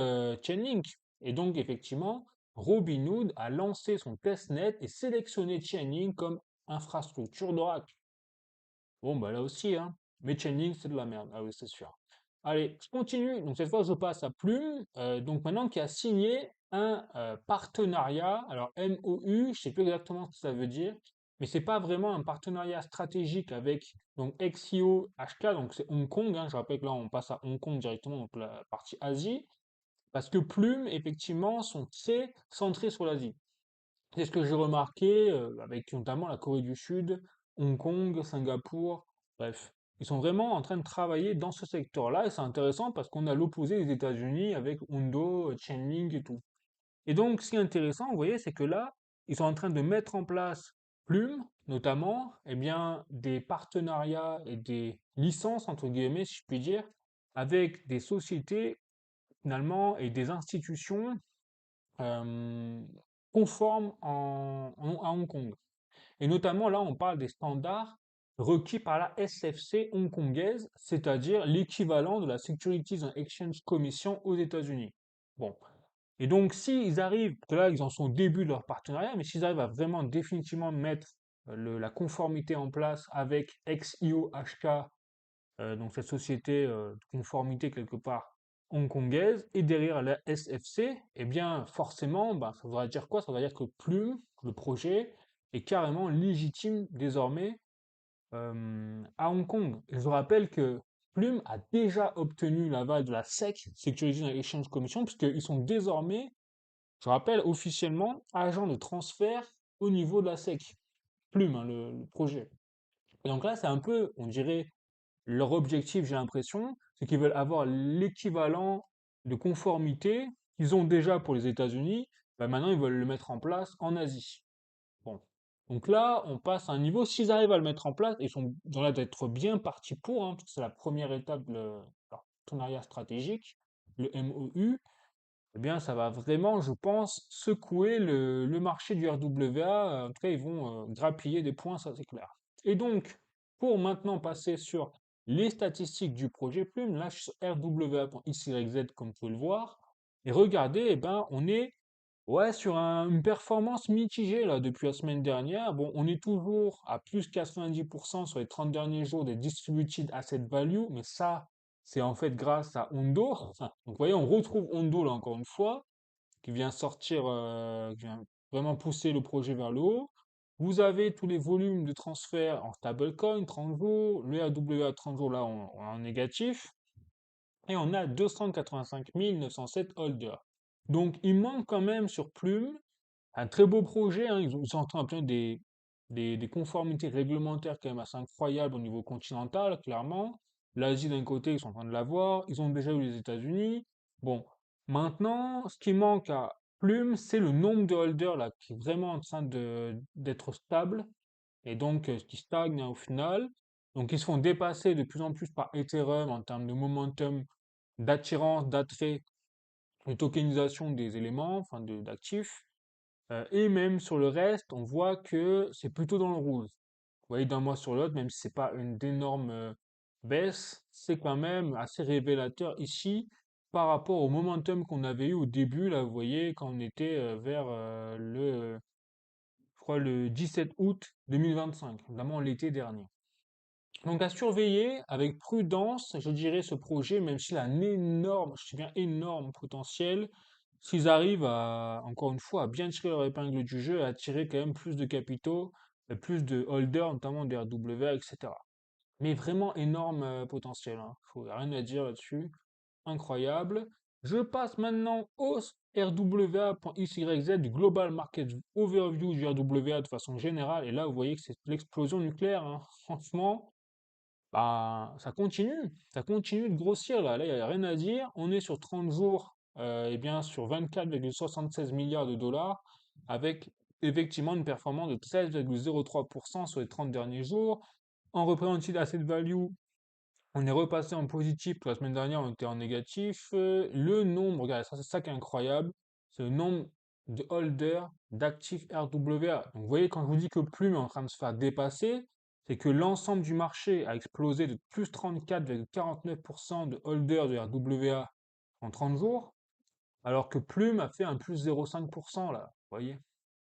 Chainlink. Et donc, effectivement, Robinhood a lancé son testnet et sélectionné Chainlink comme infrastructure d'Oracle. Bon, bah là aussi, hein. Mais Chainlink, c'est de la merde. Ah oui, c'est sûr. Allez, je continue. Donc cette fois, je passe à Plume. Donc maintenant, qui a signé un partenariat. Alors MOU, je sais plus exactement ce que ça veut dire, mais c'est pas vraiment un partenariat stratégique avec donc XIO HK. Donc c'est Hong Kong. Hein. Je rappelle que là, on passe à Hong Kong directement, donc la partie Asie, parce que Plume, effectivement, sont très centrés sur l'Asie. C'est ce que j'ai remarqué avec notamment la Corée du Sud, Hong Kong, Singapour, bref. Ils sont vraiment en train de travailler dans ce secteur-là et c'est intéressant parce qu'on a l'opposé des États-Unis avec Hondo, Chainlink et tout. Et donc, ce qui est intéressant, vous voyez, c'est que là, ils sont en train de mettre en place Plume, notamment, eh bien, des partenariats et des licences, entre guillemets, si je puis dire, avec des sociétés, finalement, et des institutions euh, conformes à Hong Kong. Et notamment là, on parle des standards requis par la SFC hongkongaise, c'est-à-dire l'équivalent de la Securities and Exchange Commission aux États-Unis. Bon. Et donc, s'ils arrivent, que là, ils en sont au début de leur partenariat, mais s'ils arrivent à vraiment définitivement mettre la conformité en place avec XIO HK donc cette société de conformité quelque part hongkongaise, et derrière la SFC, eh bien forcément, bah, ça voudra dire quoi? Ça voudra dire que Plume, le projet, est carrément légitime désormais à Hong Kong. Et je vous rappelle que Plume a déjà obtenu l'aval de la SEC, Securities and Exchange Commission, puisqu'ils sont désormais, je rappelle, officiellement agents de transfert au niveau de la SEC. Plume, hein, le projet. Et donc là, c'est un peu, on dirait, leur objectif, j'ai l'impression, c'est qu'ils veulent avoir l'équivalent de conformité qu'ils ont déjà pour les États-Unis. Bah, maintenant, ils veulent le mettre en place en Asie. Bon. Donc là, on passe à un niveau, s'ils arrivent à le mettre en place, ils ont l'air d'être bien partis pour, hein, parce que c'est la première étape de leur partenariat stratégique, le MOU, eh bien, ça va vraiment, je pense, secouer le marché du RWA. En tout cas, ils vont grappiller des points, ça c'est clair. Et donc, pour maintenant passer sur les statistiques du projet Plume, là, je suis sur rwa.xyz, comme vous pouvez le voir. Et regardez, eh ben, on est Ouais, sur une performance mitigée là depuis la semaine dernière. Bon, on est toujours à plus 90% sur les 30 derniers jours des distributed asset value, mais ça, c'est en fait grâce à Hondo. Donc, vous voyez, on retrouve Hondo là encore une fois, qui vient sortir, qui vient vraiment pousser le projet vers le haut. Vous avez tous les volumes de transfert en stablecoin, 30 jours, le RWA 30 jours là on est en négatif, et on a 285 907 holders. Donc il manque quand même sur Plume un très beau projet, hein. Ils sont en train d'obtenir des conformités réglementaires quand même assez incroyables au niveau continental, clairement. L'Asie d'un côté, ils sont en train de l'avoir. Ils ont déjà eu les États-Unis. Bon, maintenant, ce qui manque à Plume, c'est le nombre de holders là, qui est vraiment en train d'être stable et donc qui stagne, hein, au final. Donc ils se font dépasser de plus en plus par Ethereum en termes de momentum, d'attirance, d'attrait, de tokenisation des éléments, enfin d'actifs. Et même sur le reste, on voit que c'est plutôt dans le rouge. Vous voyez, d'un mois sur l'autre, même si c'est pas une énorme baisse, c'est quand même assez révélateur ici par rapport au momentum qu'on avait eu au début. Là, vous voyez, quand on était vers je crois, le 17 août 2025, notamment l'été dernier. Donc à surveiller avec prudence, je dirais, ce projet, même s'il a un énorme, je dis bien énorme potentiel, s'ils arrivent à, encore une fois, à bien tirer leur épingle du jeu et à attirer quand même plus de capitaux, plus de holders, notamment des RWA, etc. Mais vraiment énorme potentiel, hein. Faut rien à dire là-dessus. Incroyable. Je passe maintenant au RWA.xyz du Global Market Overview du RWA de façon générale. Et là, vous voyez que c'est l'explosion nucléaire, hein. Franchement, bah, ça continue de grossir là. Là, il n'y a rien à dire. On est sur 30 jours, et bien sur 24,76 milliards de dollars, avec effectivement une performance de 13,03% sur les 30 derniers jours. En représentative asset value, on est repassé en positif, la semaine dernière on était en négatif. Le nombre, regardez, ça c'est ça qui est incroyable, c'est le nombre de holders d'actifs RWA. Donc vous voyez, quand je vous dis que Plume est en train de se faire dépasser, c'est que l'ensemble du marché a explosé de plus 34,49% de holders de RWA en 30 jours, alors que Plume a fait un plus 0,5% là, vous voyez.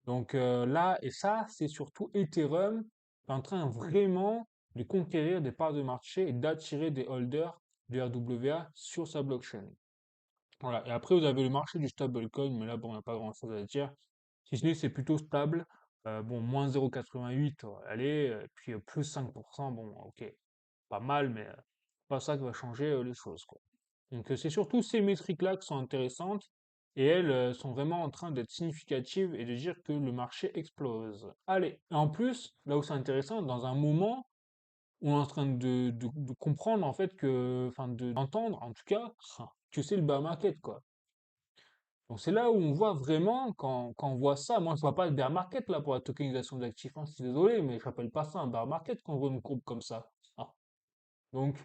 Donc là, et ça, c'est surtout Ethereum qui est en train vraiment de conquérir des parts de marché et d'attirer des holders de RWA sur sa blockchain. Voilà. Et après, vous avez le marché du stablecoin, mais là, bon, il n'y a pas grand-chose à dire. Si ce n'est, c'est plutôt stable. Bon, moins 0,88, allez, puis plus 5%, bon, ok, pas mal, mais pas ça qui va changer les choses, quoi. Donc c'est surtout ces métriques-là qui sont intéressantes et elles sont vraiment en train d'être significatives et de dire que le marché explose. Allez, et en plus, là où c'est intéressant, dans un moment où on est en train de comprendre en fait que, enfin d'entendre en tout cas, que c'est le bear market quoi. Donc c'est là où on voit vraiment, quand on voit ça, moi je vois pas le bear market là pour la tokenisation d'actifs, hein, je suis désolé, mais je n'appelle pas ça un bear market quand on voit une courbe comme ça. Ah. Donc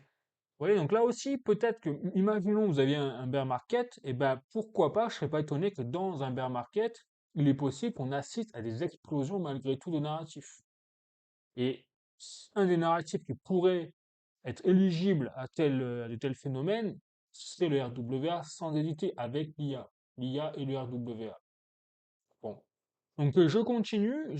oui, donc là aussi, peut-être que, imaginons vous aviez un bear market, et ben pourquoi pas, je serais pas étonné que dans un bear market, il est possible qu'on assiste à des explosions malgré tout de narratifs. Et un des narratifs qui pourrait être éligible à de tels phénomènes, c'est le RWA sans hésiter avec l'IA et le RWA. Bon. Donc je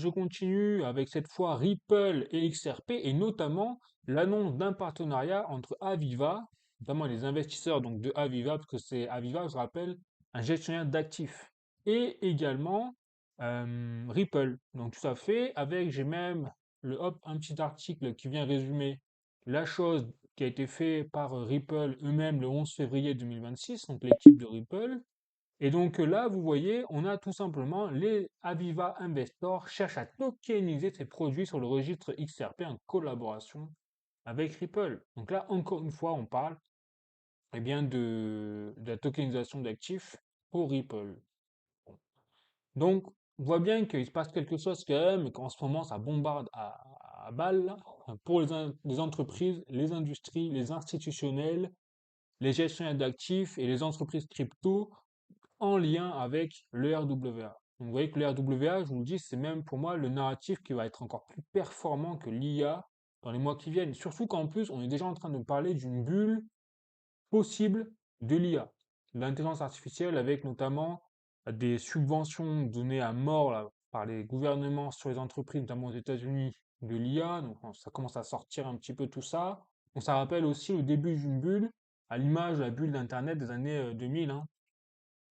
continue avec cette fois Ripple et XRP et notamment l'annonce d'un partenariat entre Aviva, notamment les investisseurs donc de Aviva, parce que c'est Aviva, je rappelle, un gestionnaire d'actifs, et également Ripple. Donc tout à fait, avec j'ai même un petit article qui vient résumer la chose qui a été fait par Ripple eux-mêmes le 11 février 2026, donc l'équipe de Ripple. Et donc là, vous voyez, on a tout simplement les Aviva Investors cherchent à tokeniser ces produits sur le registre XRP en collaboration avec Ripple. Donc là, encore une fois, on parle bien de la tokenisation d'actifs pour Ripple. Bon. Donc, on voit bien qu'il se passe quelque chose quand même, et qu'en ce moment, ça bombarde à balles là, pour les entreprises, les industries, les institutionnels, les gestionnaires d'actifs et les entreprises crypto en lien avec le RWA. Donc vous voyez que le RWA, je vous le dis, c'est même pour moi le narratif qui va être encore plus performant que l'IA dans les mois qui viennent. Surtout qu'en plus, on est déjà en train de parler d'une bulle possible de l'IA, de l'intelligence artificielle avec notamment des subventions données à mort là, par les gouvernements sur les entreprises, notamment aux États-Unis, de l'IA. Donc ça commence à sortir un petit peu tout ça. Donc ça rappelle aussi le début d'une bulle, à l'image de la bulle d'Internet des années 2000, hein.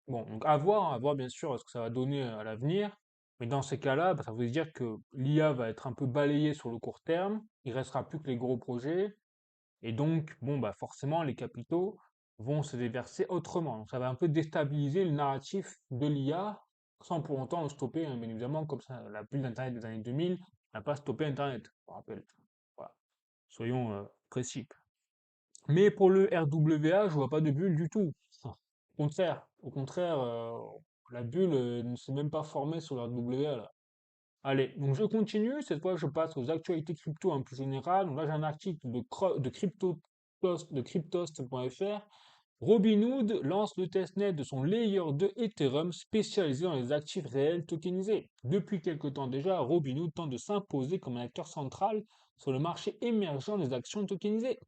Bon, donc à voir bien sûr ce que ça va donner à l'avenir. Mais dans ces cas-là, bah, ça veut dire que l'IA va être un peu balayée sur le court terme. Il restera plus que les gros projets. Et donc, bon, bah forcément, les capitaux vont se déverser autrement. Donc, ça va un peu déstabiliser le narratif de l'IA, sans pour autant le stopper, hein, bien évidemment, comme ça, la bulle d'Internet des années 2000 n'a pas stoppé Internet, je vous rappelle. Voilà. Soyons précis. Mais pour le RWA, je vois pas de bulle du tout. Au contraire, la bulle ne s'est même pas formée sur le RWA, là. Allez, donc je continue. Cette fois, je passe aux actualités crypto un peu générales. Donc là, j'ai un article de cryptost.fr. Robinhood lance le testnet de son layer 2 Ethereum spécialisé dans les actifs réels tokenisés. Depuis quelque temps déjà, Robinhood tente de s'imposer comme un acteur central sur le marché émergent des actions tokenisées.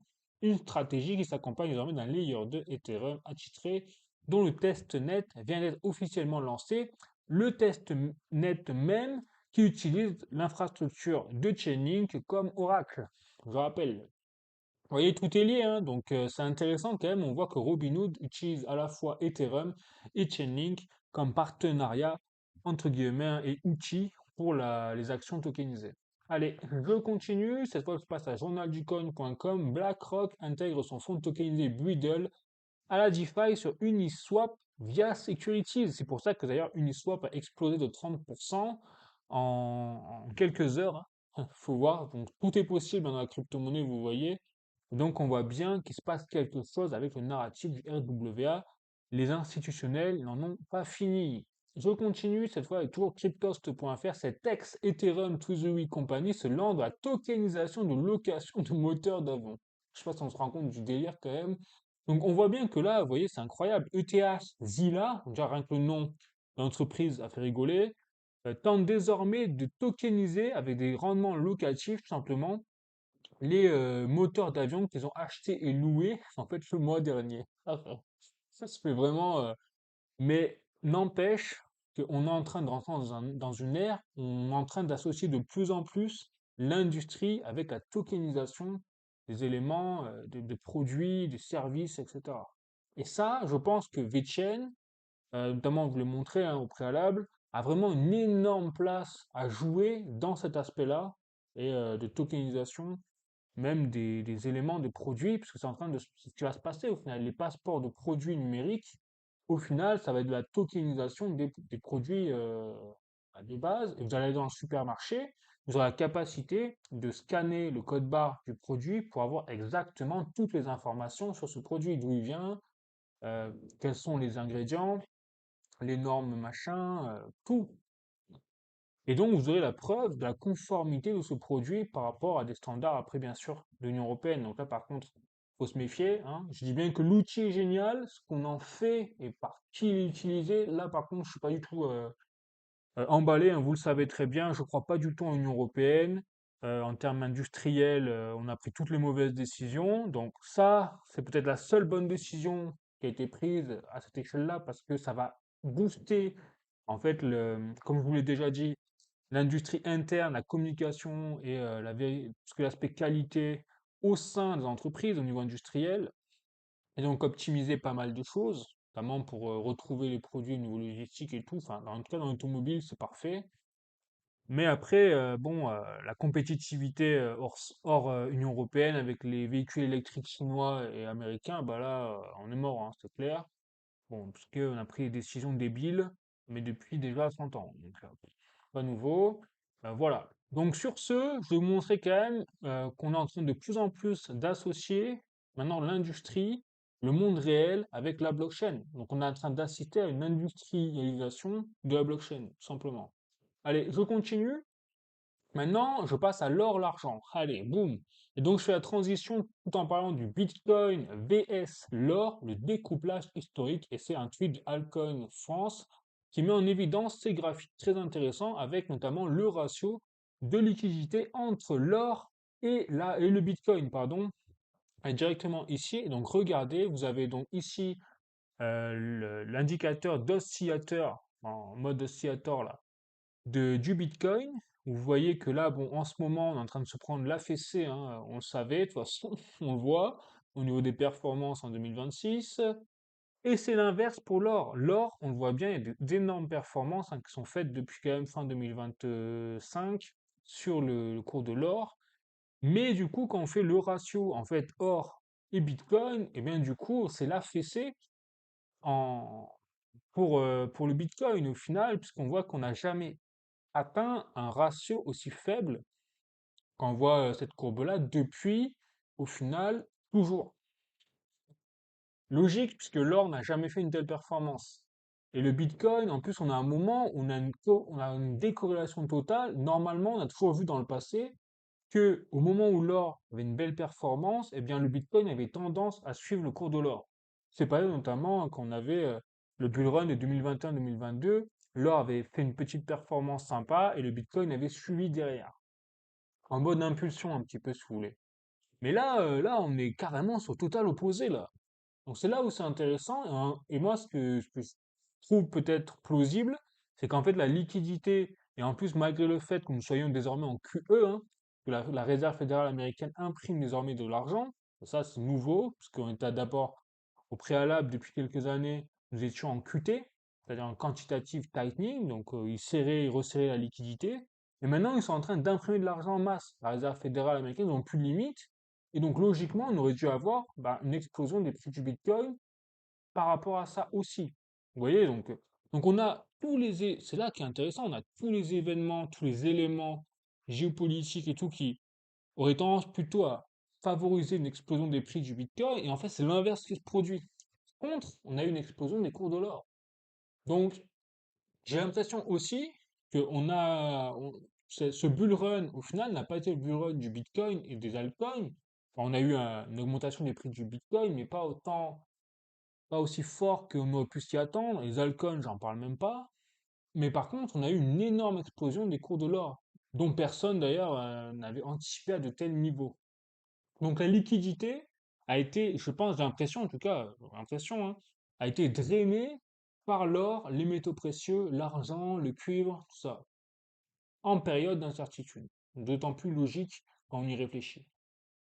Une stratégie qui s'accompagne désormais d'un layer 2 Ethereum attitré dont le testnet vient d'être officiellement lancé. Le testnet même qui utilise l'infrastructure de Chainlink comme Oracle. Je rappelle. Vous voyez, tout est lié, hein, donc c'est intéressant quand même. On voit que Robinhood utilise à la fois Ethereum et Chainlink comme partenariat, entre guillemets, hein, et outil pour les actions tokenisées. Allez, je continue. Cette fois, je passe à journalducoin.com. BlackRock intègre son fonds tokenisé Buidle à la DeFi sur Uniswap via Securities. C'est pour ça que d'ailleurs Uniswap a explosé de 30% en quelques heures, hein. Faut voir, donc tout est possible dans la crypto-monnaie, vous voyez. Donc on voit bien qu'il se passe quelque chose avec le narratif du RWA. Les institutionnels n'en ont pas fini. Je continue cette fois avec toujours cryptost.fr. Cette ex-Ethereum Treasury Company se lance dans la tokenisation de location de moteurs d'avion. Je sais pas si on se rend compte du délire quand même. Donc on voit bien que là, vous voyez, c'est incroyable. ETH, Zilla, déjà rien que le nom de l'entreprise a fait rigoler, tente désormais de tokeniser avec des rendements locatifs, tout simplement, les moteurs d'avion qu'ils ont achetés et loués, en fait, le mois dernier. Ça se fait vraiment. Mais n'empêche qu'on est en train de rentrer dans une ère où on est en train d'associer de plus en plus l'industrie avec la tokenisation des éléments, des produits, des services, etc. Et ça, je pense que VeChain, notamment vous le montrez hein, au préalable, a vraiment une énorme place à jouer dans cet aspect-là et de tokenisation même des éléments de produits, puisque c'est en train de ce qui va se passer au final. Les passeports de produits numériques, au final, ça va être de la tokenisation des produits de base. Et vous allez dans un supermarché, vous aurez la capacité de scanner le code barre du produit pour avoir exactement toutes les informations sur ce produit, d'où il vient, euh, quels sont les ingrédients, les normes machin, tout. Et donc, vous aurez la preuve de la conformité de ce produit par rapport à des standards, après, bien sûr, de l'Union européenne. Donc là, par contre, faut se méfier, hein. Je dis bien que l'outil est génial, ce qu'on en fait et par qui il est utilisé, là, par contre, je suis pas du tout emballé, hein, vous le savez très bien, je crois pas du tout en l'Union européenne. En termes industriels, on a pris toutes les mauvaises décisions. Donc ça, c'est peut-être la seule bonne décision qui a été prise à cette échelle-là, parce que ça va booster, en fait, comme je vous l'ai déjà dit, l'industrie interne, la communication et tout ce que l'aspect qualité au sein des entreprises au niveau industriel, et donc optimiser pas mal de choses, notamment pour retrouver les produits au niveau logistique et tout. Enfin, dans tout cas, dans l'automobile, c'est parfait. Mais après, bon, la compétitivité hors Union européenne avec les véhicules électriques chinois et américains, bah là, on est mort, hein, c'est clair. Bon, parce qu'on a pris des décisions débiles, mais depuis déjà 100 ans. Donc, pas nouveau. Voilà. Donc sur ce, je vais vous montrer quand même qu'on est en train de plus en plus d'associer maintenant l'industrie, le monde réel avec la blockchain. Donc on est en train d'assister à une industrialisation de la blockchain, tout simplement. Allez, je continue. Maintenant, je passe à l'or, l'argent. Allez, boum. Et donc, je fais la transition tout en parlant du Bitcoin vs l'or, le découplage historique. Et c'est un tweet d'Alcoin France qui met en évidence ces graphiques très intéressants avec notamment le ratio de liquidité entre l'or et le Bitcoin, pardon, est directement ici. Et donc, regardez, vous avez donc ici l'indicateur d'oscillateur en mode oscillator là, du Bitcoin. Vous voyez que là, bon, en ce moment, on est en train de se prendre la fessée, hein, on le savait, de toute façon, on le voit, au niveau des performances en 2026. Et c'est l'inverse pour l'or. L'or, on le voit bien, il y a d'énormes performances hein, qui sont faites depuis quand même fin 2025 sur le cours de l'or. Mais du coup, quand on fait le ratio, en fait, or et Bitcoin, et bien du coup, c'est la fessée en, pour le Bitcoin au final, puisqu'on voit qu'on n'a jamais atteint un ratio aussi faible quand on voit cette courbe-là depuis, au final, toujours. Logique, puisque l'or n'a jamais fait une telle performance. Et le Bitcoin, en plus, on a un moment où on a une décorrélation totale. Normalement, on a toujours vu dans le passé que au moment où l'or avait une belle performance, eh bien, le Bitcoin avait tendance à suivre le cours de l'or. C'est pareil notamment quand on avait le bull run de 2021-2022, l'or avait fait une petite performance sympa et le Bitcoin avait suivi derrière, en mode impulsion un petit peu si vous voulez. Mais là, on est carrément sur le total opposé là. Donc c'est là où c'est intéressant. Et moi, ce que je trouve peut-être plausible, c'est qu'en fait la liquidité, et en plus malgré le fait que nous soyons désormais en QE, hein, que la Réserve fédérale américaine imprime désormais de l'argent, ça c'est nouveau, parce qu'on était d'abord au préalable depuis quelques années, nous étions en QT, c'est-à-dire en quantitative tightening, donc ils serraient et resserraient la liquidité. Et maintenant ils sont en train d'imprimer de l'argent en masse. La Réserve fédérale américaine n'a plus de limite, et donc, logiquement, on aurait dû avoir bah, une explosion des prix du Bitcoin par rapport à ça aussi. Vous voyez, donc on a c'est là qui est intéressant, on a tous les événements, tous les éléments géopolitiques et tout qui auraient tendance plutôt à favoriser une explosion des prix du Bitcoin, et en fait, c'est l'inverse qui se produit. Contre, on a eu une explosion des cours de l'or. Donc, j'ai l'impression aussi que ce bull run, au final, n'a pas été le bull run du Bitcoin et des altcoins. Enfin, on a eu une augmentation des prix du Bitcoin, mais pas aussi fort qu'on aurait pu s'y attendre. Les altcoins, j'en parle même pas. Mais par contre, on a eu une énorme explosion des cours de l'or, dont personne d'ailleurs n'avait anticipé à de tels niveaux. Donc la liquidité a été, je pense, j'ai l'impression en tout cas, l'impression, hein, a été drainée par l'or, les métaux précieux, l'argent, le cuivre, tout ça en période d'incertitude. D'autant plus logique quand on y réfléchit.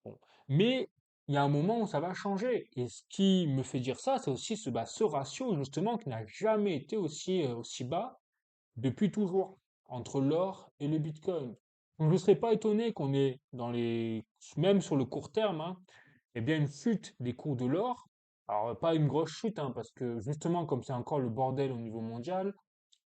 Bon. Mais il y a un moment où ça va changer. Et ce qui me fait dire ça, c'est aussi ce ratio, justement, qui n'a jamais été aussi bas depuis toujours, entre l'or et le Bitcoin. Donc je ne serais pas étonné qu'on ait, même sur le court terme, hein, eh bien une chute des cours de l'or. Alors, pas une grosse chute, hein, parce que justement, comme c'est encore le bordel au niveau mondial,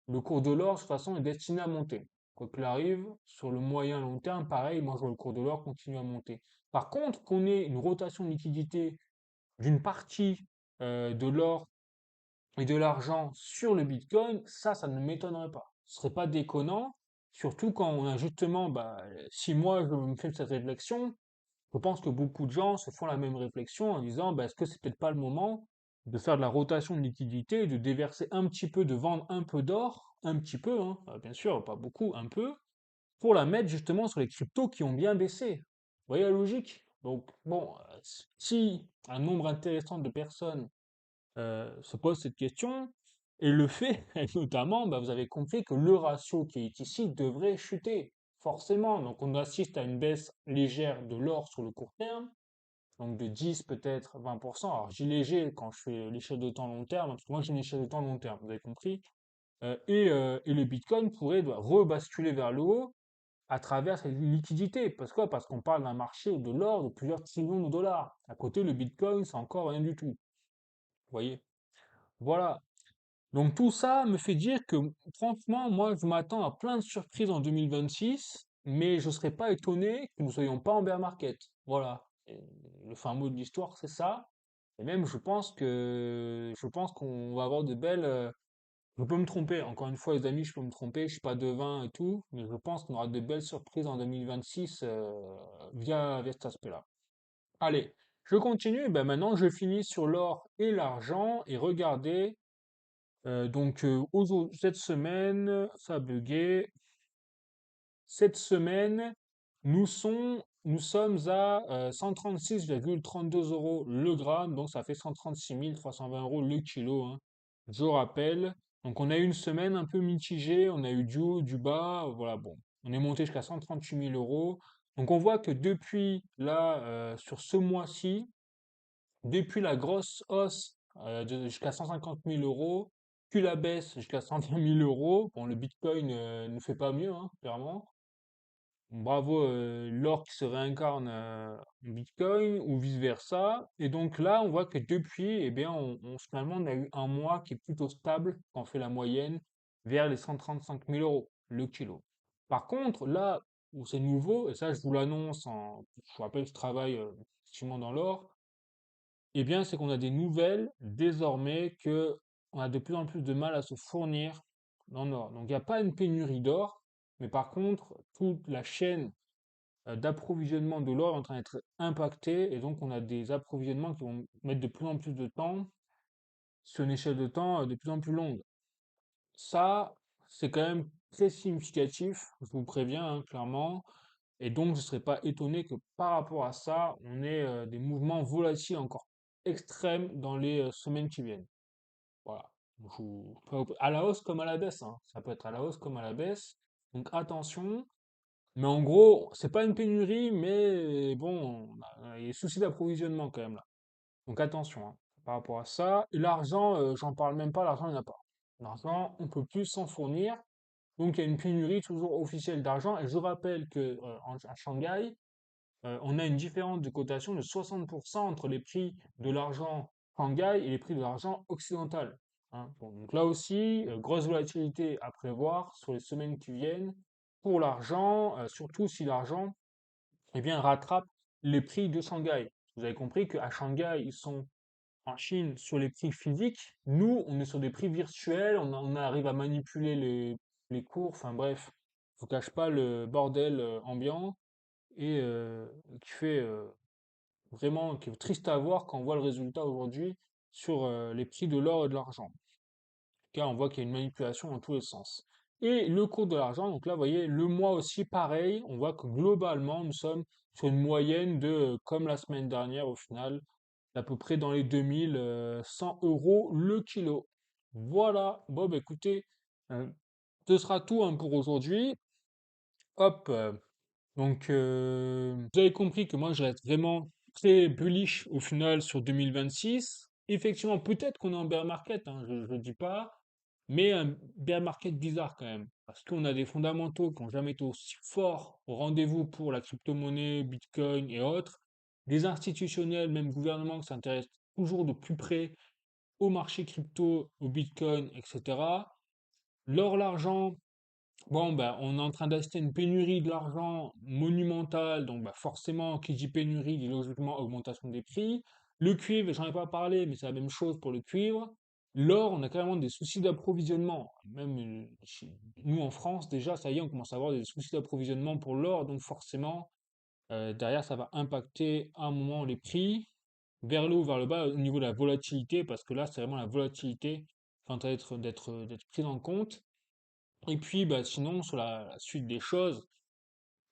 le cours de l'or, de toute façon, est destiné à monter. Quoi qu'il arrive, sur le moyen long terme, pareil, moi je vois le cours de l'or continue à monter. Par contre, qu'on ait une rotation de liquidité d'une partie de l'or et de l'argent sur le Bitcoin, ça ne m'étonnerait pas. Ce serait pas déconnant, surtout quand on a justement, bah, si moi je me fais cette réflexion, je pense que beaucoup de gens se font la même réflexion en disant, bah, est-ce que c'est peut-être pas le moment de faire de la rotation de liquidité, de déverser un petit peu, de vendre un peu d'or, un petit peu, hein, bien sûr, pas beaucoup, un peu, pour la mettre justement sur les cryptos qui ont bien baissé. Vous voyez la logique? Donc, bon, si un nombre intéressant de personnes se pose cette question, et le fait, notamment, bah, vous avez compris que le ratio qui est ici devrait chuter, forcément. Donc on assiste à une baisse légère de l'or sur le court terme, donc de 10 peut-être 20%. Alors j'ai léger quand je fais l'échelle de temps long terme, parce que moi j'ai une échelle de temps long terme, vous avez compris. Et le Bitcoin pourrait rebasculer vers le haut à travers cette liquidité. Parce que Parce qu'on parle d'un marché de l'or de plusieurs trillions de dollars. À côté, le Bitcoin, c'est encore rien du tout. Vous voyez? Voilà. Donc tout ça me fait dire que franchement, moi, je m'attends à plein de surprises en 2026, mais je ne serais pas étonné que nous ne soyons pas en bear market. Voilà. Et le fin mot de l'histoire, c'est ça. Et même, je pense qu'on va avoir de belles. Je peux me tromper. Encore une fois, les amis, je peux me tromper. Je suis pas devin et tout, mais je pense qu'on aura de belles surprises en 2026 via cet aspect-là. Allez, je continue. Ben maintenant, je finis sur l'or et l'argent et regardez. Cette semaine, ça a bugué. Cette semaine, nous sommes à 136,32 € le gramme, donc ça fait 136 320 € le kilo, hein. Je rappelle, Donc on a eu une semaine un peu mitigée, on a eu du haut, du bas, voilà, bon, on est monté jusqu'à 138 000 euros. Donc on voit que depuis là, sur ce mois-ci, depuis la grosse hausse jusqu'à 150 000 euros, puis la baisse jusqu'à 120 000 euros, bon, le Bitcoin ne fait pas mieux, hein, clairement. Bravo, l'or qui se réincarne en Bitcoin ou vice-versa. Et donc là, on voit que depuis, eh bien, finalement, on a eu un mois qui est plutôt stable quand on fait la moyenne vers les 135 000 euros le kilo. Par contre, là où c'est nouveau, et ça je vous l'annonce, je vous rappelle que je travaille effectivement dans l'or, eh bien, c'est qu'on a des nouvelles désormais que on a de plus en plus de mal à se fournir en or. Donc il n'y a pas une pénurie d'or, mais par contre, toute la chaîne d'approvisionnement de l'or est en train d'être impacté et donc on a des approvisionnements qui vont mettre de plus en plus de temps sur une échelle de temps de plus en plus longue. Ça, c'est quand même très significatif, je vous préviens, hein, clairement. Et donc, je ne serais pas étonné que par rapport à ça, on ait des mouvements volatiles encore extrêmes dans les semaines qui viennent. Voilà. À la hausse comme à la baisse, hein. Ça peut être à la hausse comme à la baisse. Donc attention. Mais en gros, c'est pas une pénurie, mais bon, il y a des soucis d'approvisionnement quand même là. Donc attention, hein, par rapport à ça. Et l'argent, j'en parle même pas, l'argent il n'y en a pas. L'argent, on peut plus s'en fournir. Donc il y a une pénurie toujours officielle d'argent. Et je rappelle que à Shanghai, on a une différence de cotation de 60% entre les prix de l'argent Shanghai et les prix de l'argent occidental. Hein. Bon, donc là aussi, grosse volatilité à prévoir sur les semaines qui viennent pour l'argent, surtout si l'argent eh bien, rattrape les prix de Shanghai. Vous avez compris qu'à Shanghai, ils sont en Chine sur les prix physiques. Nous, on est sur des prix virtuels, on arrive à manipuler les cours, enfin bref, je vous cache pas le bordel ambiant et qui fait vraiment qui est triste à voir quand on voit le résultat aujourd'hui sur les prix de l'or et de l'argent. En tout cas, on voit qu'il y a une manipulation dans tous les sens. Et le cours de l'argent, donc là, vous voyez, le mois aussi, pareil, on voit que globalement, nous sommes sur une moyenne de, comme la semaine dernière au final, d'à peu près dans les 2100 euros le kilo. Voilà, bon, bah, écoutez, euh, ce sera tout hein, pour aujourd'hui. Hop, donc, vous avez compris que moi, je reste vraiment très bullish au final sur 2026. Effectivement, peut-être qu'on est en bear market, hein, je ne dis pas, mais un bear market bizarre quand même, parce qu'on a des fondamentaux qui n'ont jamais été aussi forts au rendez-vous pour la crypto-monnaie, Bitcoin et autres, des institutionnels, même gouvernements qui s'intéressent toujours de plus près au marché crypto, au Bitcoin, etc. L'or, l'argent, bon, bah, on est en train d'assister à une pénurie de l'argent monumentale, donc bah, forcément, qui dit pénurie dit logiquement augmentation des prix. Le cuivre, j'en ai pas parlé, mais c'est la même chose pour le cuivre. L'or, on a carrément des soucis d'approvisionnement. Même nous en France, déjà, ça y est, on commence à avoir des soucis d'approvisionnement pour l'or, donc forcément, derrière, ça va impacter à un moment les prix, vers le haut, vers le bas, au niveau de la volatilité, parce que là, c'est vraiment la volatilité qui est en train d'être prise en compte. Et puis, bah, sinon, sur la suite des choses,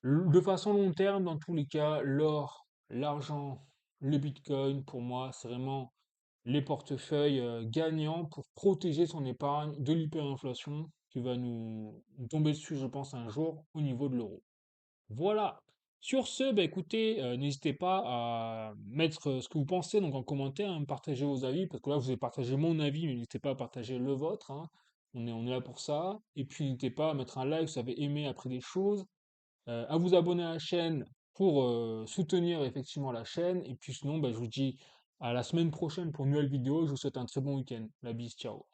de façon long terme, dans tous les cas, l'or, l'argent, le bitcoin, pour moi, c'est vraiment les portefeuilles gagnants pour protéger son épargne de l'hyperinflation qui va nous tomber dessus, je pense, un jour au niveau de l'euro. Voilà. Sur ce, bah, écoutez, n'hésitez pas à mettre ce que vous pensez donc en commentaire, hein, partager vos avis, parce que là, je vous ai partagé mon avis, mais n'hésitez pas à partager le vôtre, hein. On est là pour ça. Et puis, n'hésitez pas à mettre un like si vous avez aimé, appris des choses, à vous abonner à la chaîne pour soutenir effectivement la chaîne. Et puis sinon, bah, je vous dis à la semaine prochaine pour une nouvelle vidéo. Je vous souhaite un très bon week-end. La bise, ciao.